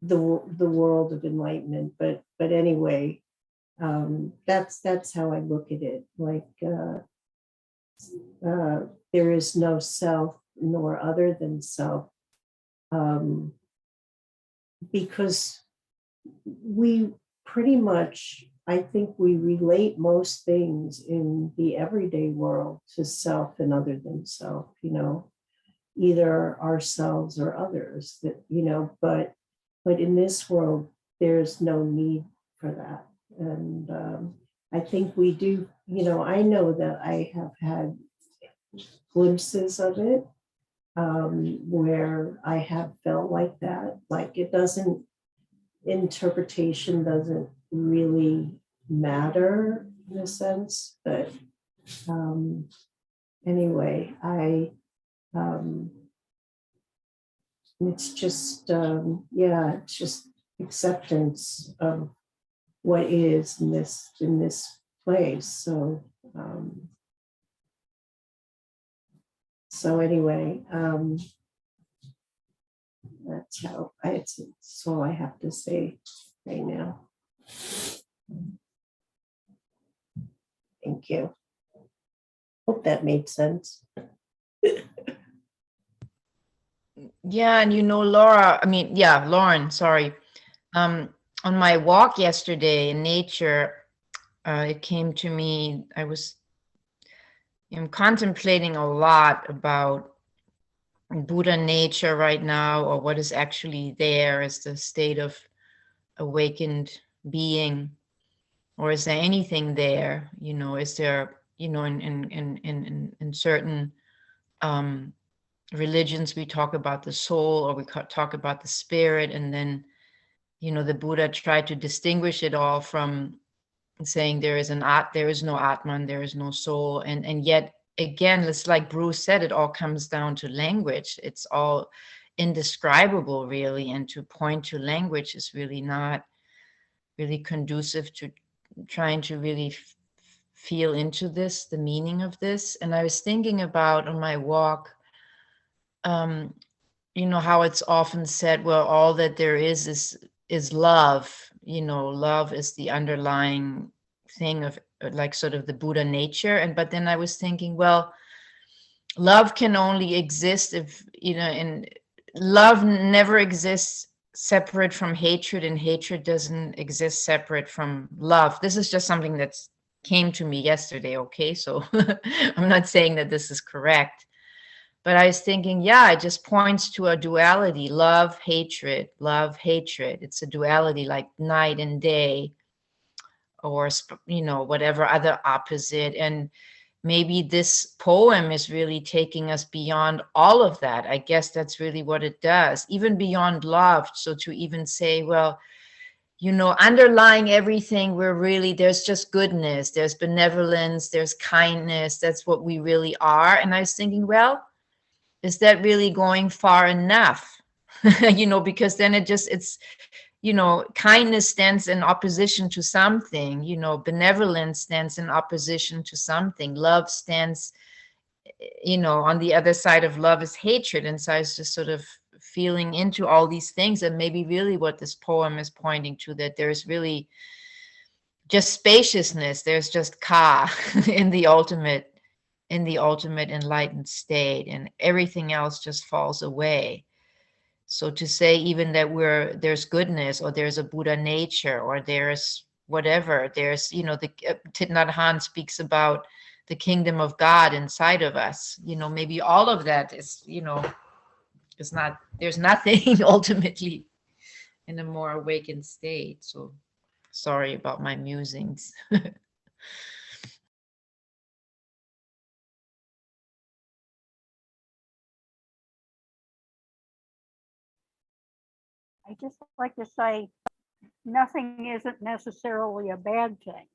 the world of enlightenment. But anyway, that's how I look at it. Like there is no self nor other than self, because we pretty much, I think we relate most things in the everyday world to self and other than self, either ourselves or others, that, but in this world, there's no need for that. And I think we do, I know that I have had glimpses of it. where I have felt like that. Like it doesn't, interpretation doesn't really matter in a sense, but anyway, it's just, yeah, it's just acceptance of what is in this place. So anyway, that's all I have to say right now. Thank you. Hope that made sense. Yeah, and Lauren, sorry. On my walk yesterday in nature, it came to me, I'm contemplating a lot about Buddha nature right now, or what is actually there as the state of awakened being, or is there anything there? Is there, in certain religions we talk about the soul, or we talk about the spirit, and then the Buddha tried to distinguish it all from saying there is no Atman, there is no soul, and yet again, it's like Bruce said, it all comes down to language. It's all indescribable, really, and to point to language is really not really conducive to trying to really feel into this, the meaning of this. And I was thinking about on my walk, how it's often said, well, all that there is love. Love is the underlying thing of like sort of the Buddha nature. But then I was thinking, well, love can only exist if, and love never exists separate from hatred, and hatred doesn't exist separate from love. This is just something that came to me yesterday. Okay, so I'm not saying that this is correct. But I was thinking, yeah, it just points to a duality, love, hatred, love, hatred. It's a duality like night and day, or, whatever other opposite. And maybe this poem is really taking us beyond all of that. I guess that's really what it does, even beyond love. So to even say, well, underlying everything, there's just goodness, there's benevolence, there's kindness. That's what we really are. And I was thinking, well, is that really going far enough? Because then kindness stands in opposition to something, benevolence stands in opposition to something, love stands, on the other side of love is hatred. And so I was just sort of feeling into all these things, and maybe really what this poem is pointing to, that there's really just spaciousness, there's just ka in the ultimate enlightened state, and everything else just falls away. So to say even that there's goodness, or there's a Buddha nature, or there's whatever, there's, the Thich Nhat Hanh speaks about the kingdom of God inside of us. Maybe all of that is, is not, there's nothing ultimately in a more awakened state. So sorry about my musings. I just like to say nothing isn't necessarily a bad thing.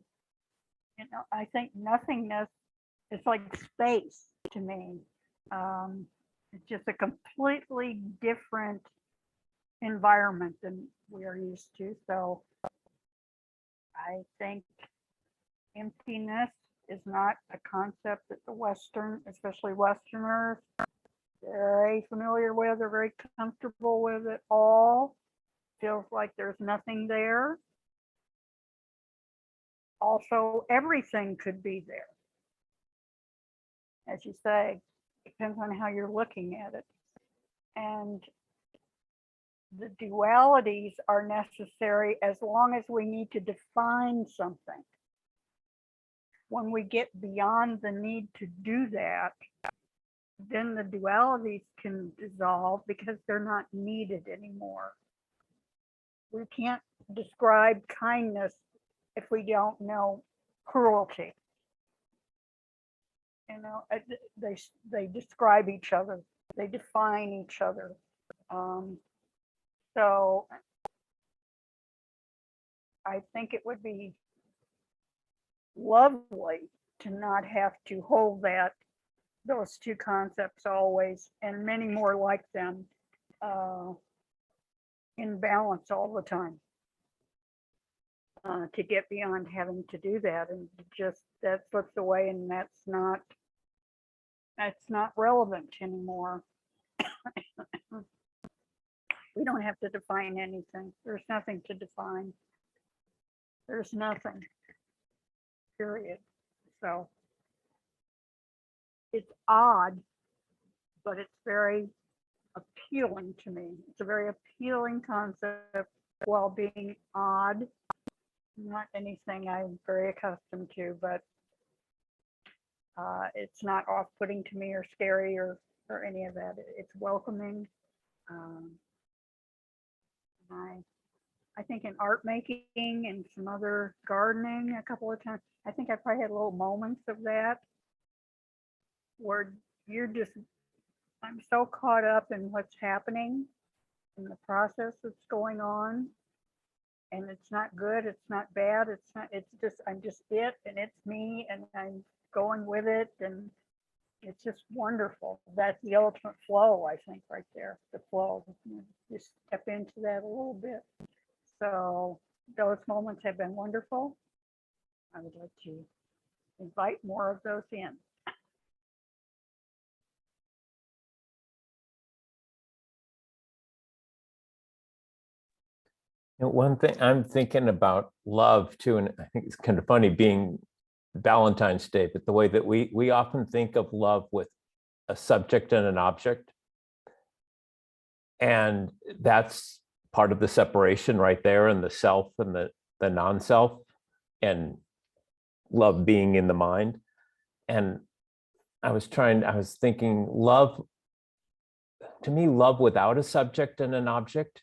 I think nothingness is like space to me. It's just a completely different environment than we are used to. So I think emptiness is not a concept that the Western, especially Westerners, very familiar with or very comfortable with at all. Feels like there's nothing there. Also, everything could be there. As you say, depends on how you're looking at it. And the dualities are necessary as long as we need to define something. When we get beyond the need to do that, then the dualities can dissolve because they're not needed anymore. We can't describe kindness if we don't know cruelty. They describe each other They define each other. So I think it would be lovely to not have to hold those two concepts always, and many more like them, uh, in balance all the time. To get beyond having to do that, and just that slips away, and that's not relevant anymore. We don't have to define anything. There's nothing to define. There's nothing, period. So it's odd, but it's very appealing to me. It's a very appealing concept while being odd. Not anything I'm very accustomed to, but it's not off-putting to me or scary or any of that. It's welcoming. Um, I think in art making and some other gardening a couple of times, I think I probably had little moments of that where you're just, I'm so caught up in what's happening in the process that's going on. And it's not good, it's not bad, it's just, I'm just it, and it's me, and I'm going with it, and it's just wonderful. That's the ultimate flow, I think, right there, the flow. Just step into that a little bit. So those moments have been wonderful. I would like to invite more of those in. One thing I'm thinking about love too, and I think it's kind of funny being Valentine's Day, but the way that we often think of love with a subject and an object. And that's part of the separation right there, and the self and the non-self, and love being in the mind. And I was thinking love, to me, love without a subject and an object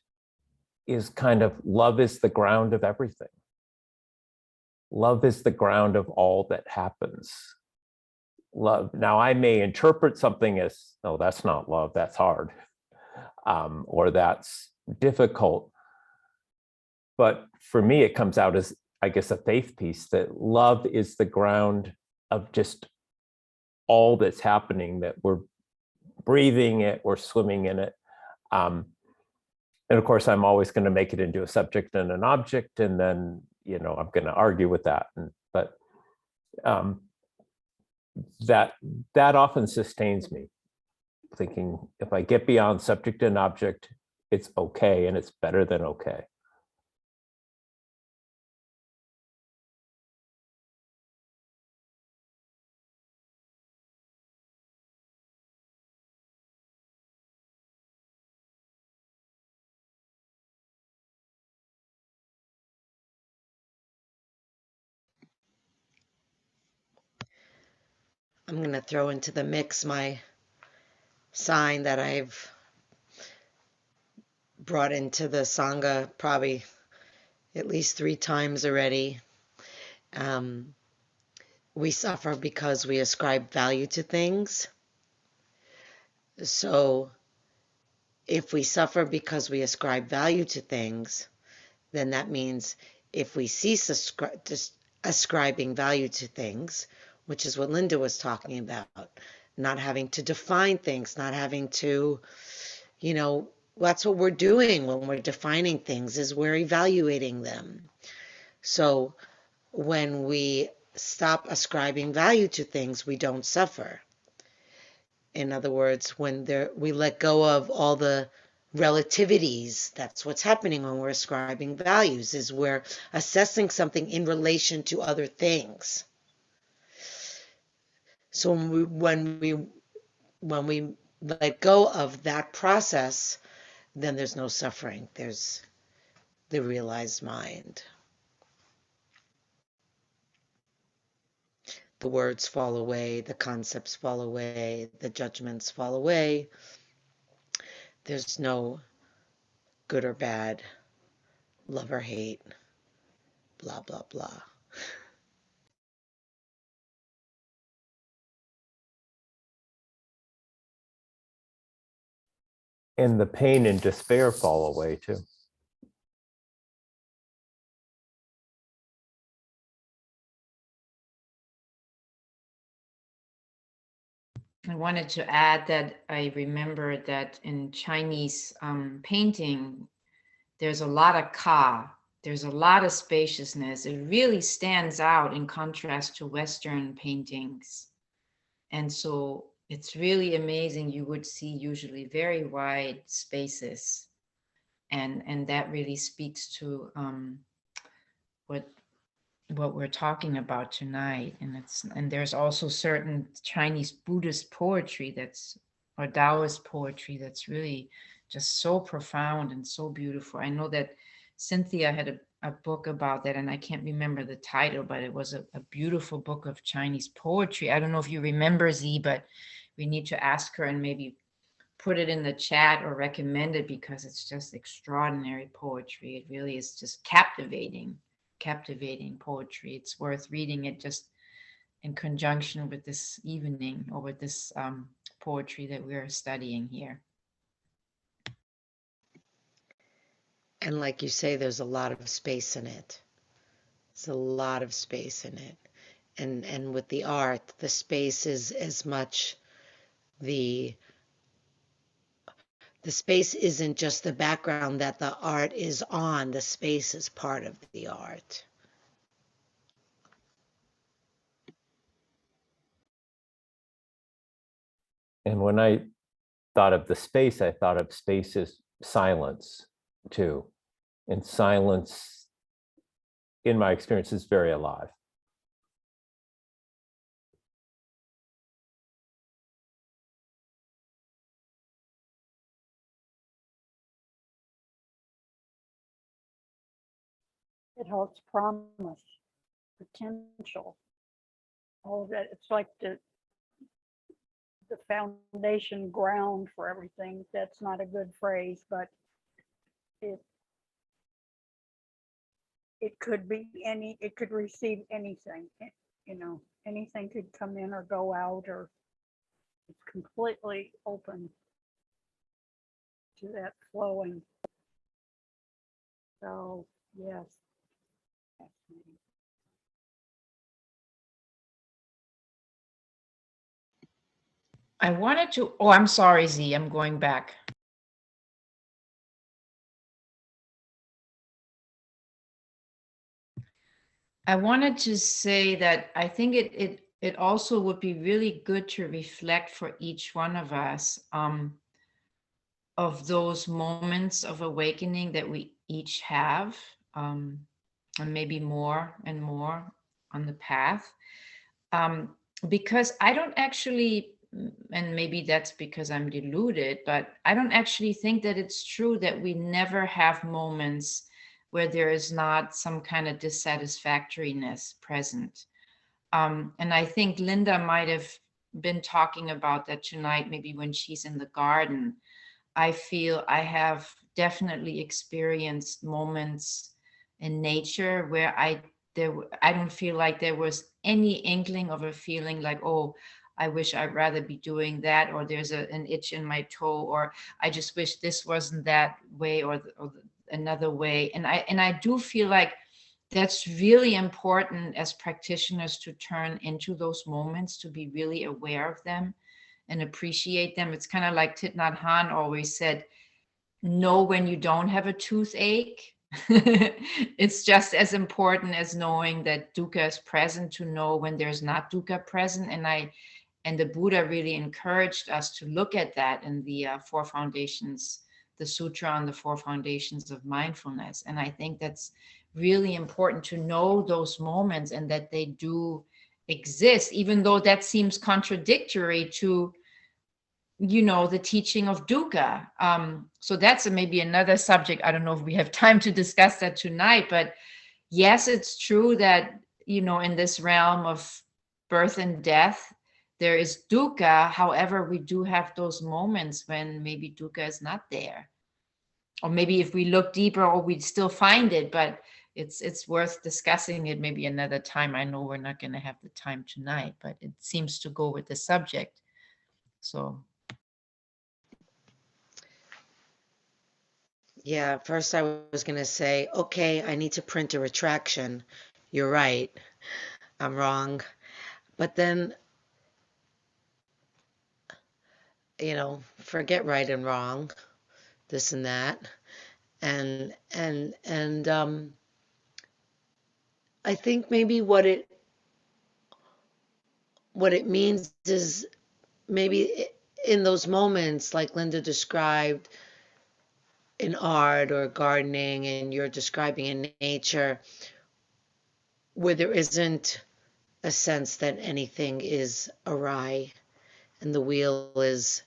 is kind of, love is the ground of everything. Love is the ground of all that happens. Love, now I may interpret something as, oh, that's not love, that's hard, or that's difficult. But for me, it comes out as, I guess, a faith piece, that love is the ground of just all that's happening, that we're breathing it, we're swimming in it. And of course, I'm always going to make it into a subject and an object, and then, I'm going to argue with that. But that often sustains me, thinking if I get beyond subject and object, it's okay, and it's better than okay. I'm going to throw into the mix my sign that I've brought into the Sangha probably at least 3 times already. We suffer because we ascribe value to things. So if we suffer because we ascribe value to things, then that means if we cease ascribing value to things, which is what Linda was talking about, not having to define things, not having to, that's what we're doing when we're defining things, is we're evaluating them. So when we stop ascribing value to things, we don't suffer. In other words, when we let go of all the relativities, that's what's happening when we're ascribing values, is we're assessing something in relation to other things. So when we let go of that process, then there's no suffering. There's the realized mind. The words fall away, the concepts fall away, the judgments fall away. There's no good or bad, love or hate, blah, blah, blah. And the pain and despair fall away too. I wanted to add that I remember that in Chinese painting, there's a lot of ka, there's a lot of spaciousness. It really stands out in contrast to Western paintings. And so it's really amazing. You would see usually very wide spaces. And that really speaks to what we're talking about tonight. And there's also certain Chinese Buddhist poetry or Taoist poetry that's really just so profound and so beautiful. I know that Cynthia had a book about that, and I can't remember the title, but it was a beautiful book of Chinese poetry. I don't know if you remember, Z, but we need to ask her and maybe put it in the chat or recommend it, because it's just extraordinary poetry. It really is just captivating poetry. It's worth reading it just in conjunction with this evening, or with this poetry that we're studying here. And like you say, there's a lot of space in it. There's a lot of space in it. And with the art, the space is as much the space isn't just the background that the art is on. The space is part of the art. And when I thought of the space, I thought of space as silence too. And silence, in my experience, is very alive. It holds promise, potential, all of that. It's like the foundation ground for everything. That's not a good phrase, but it could be it could receive anything, anything could come in or go out, or it's completely open to that flowing. So, yes. Fascinating. I wanted to, oh, I'm sorry, Z, I'm going back. I wanted to say that I think it also would be really good to reflect for each one of us of those moments of awakening that we each have, and maybe more and more on the path. Because I don't actually, and maybe that's because I'm deluded, but I don't actually think that it's true that we never have moments where there is not some kind of dissatisfactoriness present. And I think Linda might have been talking about that tonight, maybe when she's in the garden. I feel I have definitely experienced moments in nature where I don't feel like there was any inkling of a feeling like, oh, I wish I'd rather be doing that, or there's an itch in my toe, or I just wish this wasn't that way, or another way. And I do feel like that's really important as practitioners, to turn into those moments, to be really aware of them and appreciate them. It's kind of like Thich Nhat Hanh always said, know when you don't have a toothache. It's just as important as knowing that dukkha is present, to know when there's not dukkha present. And the Buddha really encouraged us to look at that in the Four Foundations, the Sutra on the Four Foundations of Mindfulness. And I think that's really important, to know those moments and that they do exist, even though that seems contradictory to the teaching of dukkha. So that's maybe another subject. I don't know if we have time to discuss that tonight, but yes, it's true that in this realm of birth and death, there is dukkha. However, we do have those moments when maybe dukkha is not there, or maybe if we look deeper, or we'd still find it. But it's worth discussing it maybe another time. I know we're not going to have the time tonight, but it seems to go with the subject. So Yeah, first I was going to say, okay, I need to print a retraction. You're right. I'm wrong. But then, forget right and wrong, this and that. And I think maybe what it means is maybe in those moments like Linda described in art or gardening and you're describing in nature where there isn't a sense that anything is awry and the wheel is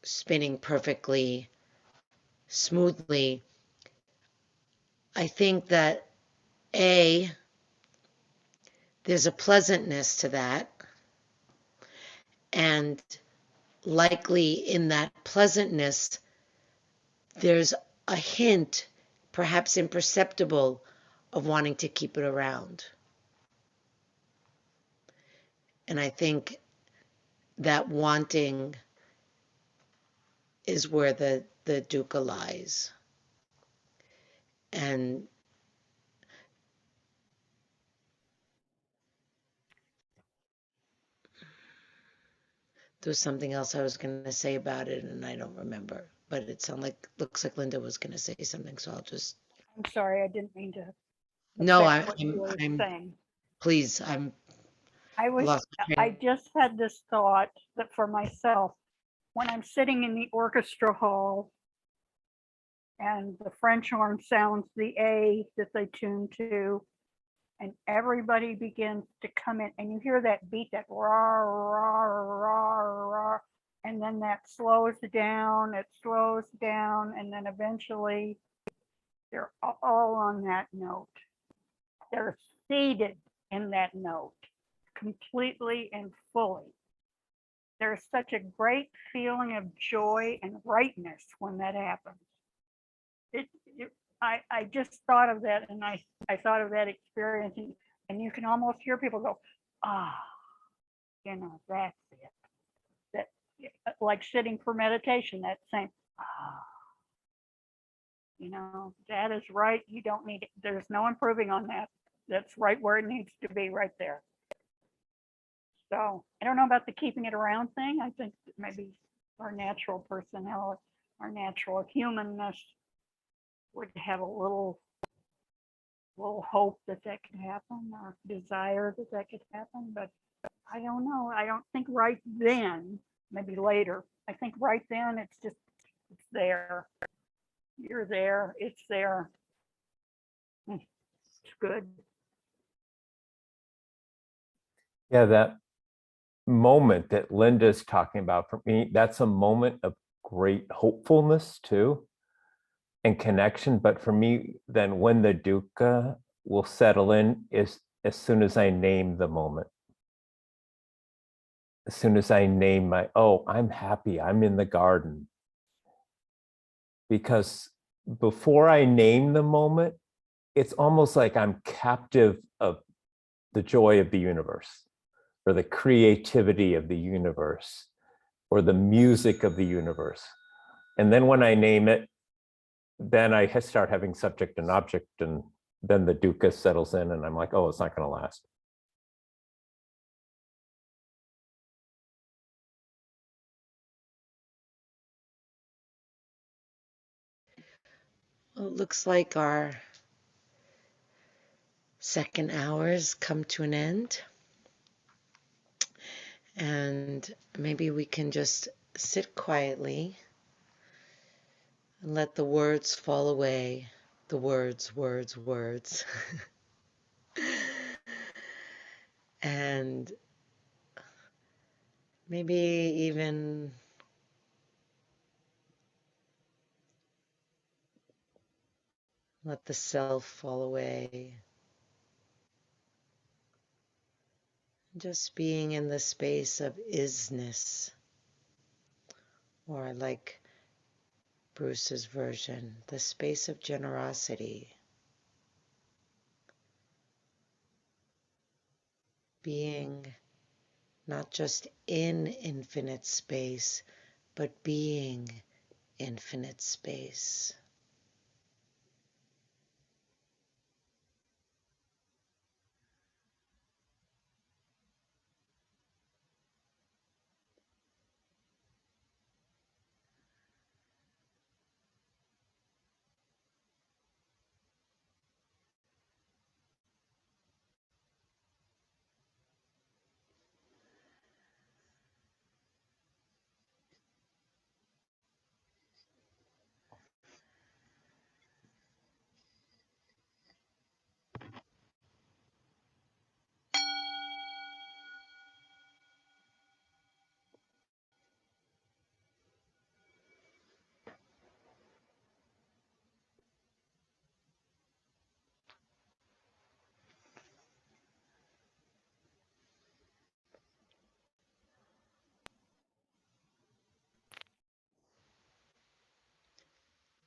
spinning perfectly smoothly. I think that A, there's a pleasantness to that, and likely in that pleasantness, there's a hint, perhaps imperceptible, of wanting to keep it around. And I think that wanting is where the dukkha lies. And there was something else I was going to say about it, and I don't remember. But it looks like Linda was going to say something, so I'll just. I'm sorry, I didn't mean to No, affect what you were I'm. saying. Please, I'm I was, lost my I train. just had this thought that for myself, when I'm sitting in the orchestra hall and the French horn sounds the A that they tune to, and everybody begins to come in, and you hear that beat, that rah, rah, rah, rah, and then that slows down, it slows down, and then eventually they're all on that note. They're seated in that note completely and fully. There's such a great feeling of joy and rightness when that happens. It I just thought of that, and I thought of that experience, and you can almost hear people go, ah, that's it. That like sitting for meditation, that same, ah, that is right. You don't need it. There's no improving on that. That's right where it needs to be, right there. So I don't know about the keeping it around thing. I think maybe our natural personality, our natural humanness would have a little hope that that could happen or desire that that could happen. But I don't know. I don't think right then, maybe later. I think right then it's there. You're there. It's there. It's good. Yeah, that moment that Linda's talking about, for me, that's a moment of great hopefulness too and connection. But for me, then when the dukkha will settle in is as soon as I name the moment. As soon as I name I'm happy, I'm in the garden. Because before I name the moment, it's almost like I'm captive of the joy of the universe or the creativity of the universe or the music of the universe. And then when I name it, then I start having subject and object, and then the dukkha settles in, and I'm like, oh, it's not going to last. Well, it looks like our second hour's come to an end. And maybe we can just sit quietly and let the words fall away. The words, words, words. And maybe even let the self fall away. Just being in the space of isness, or like Bruce's version, the space of generosity. Being not just in infinite space, but being infinite space.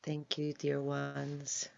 Thank you, dear ones.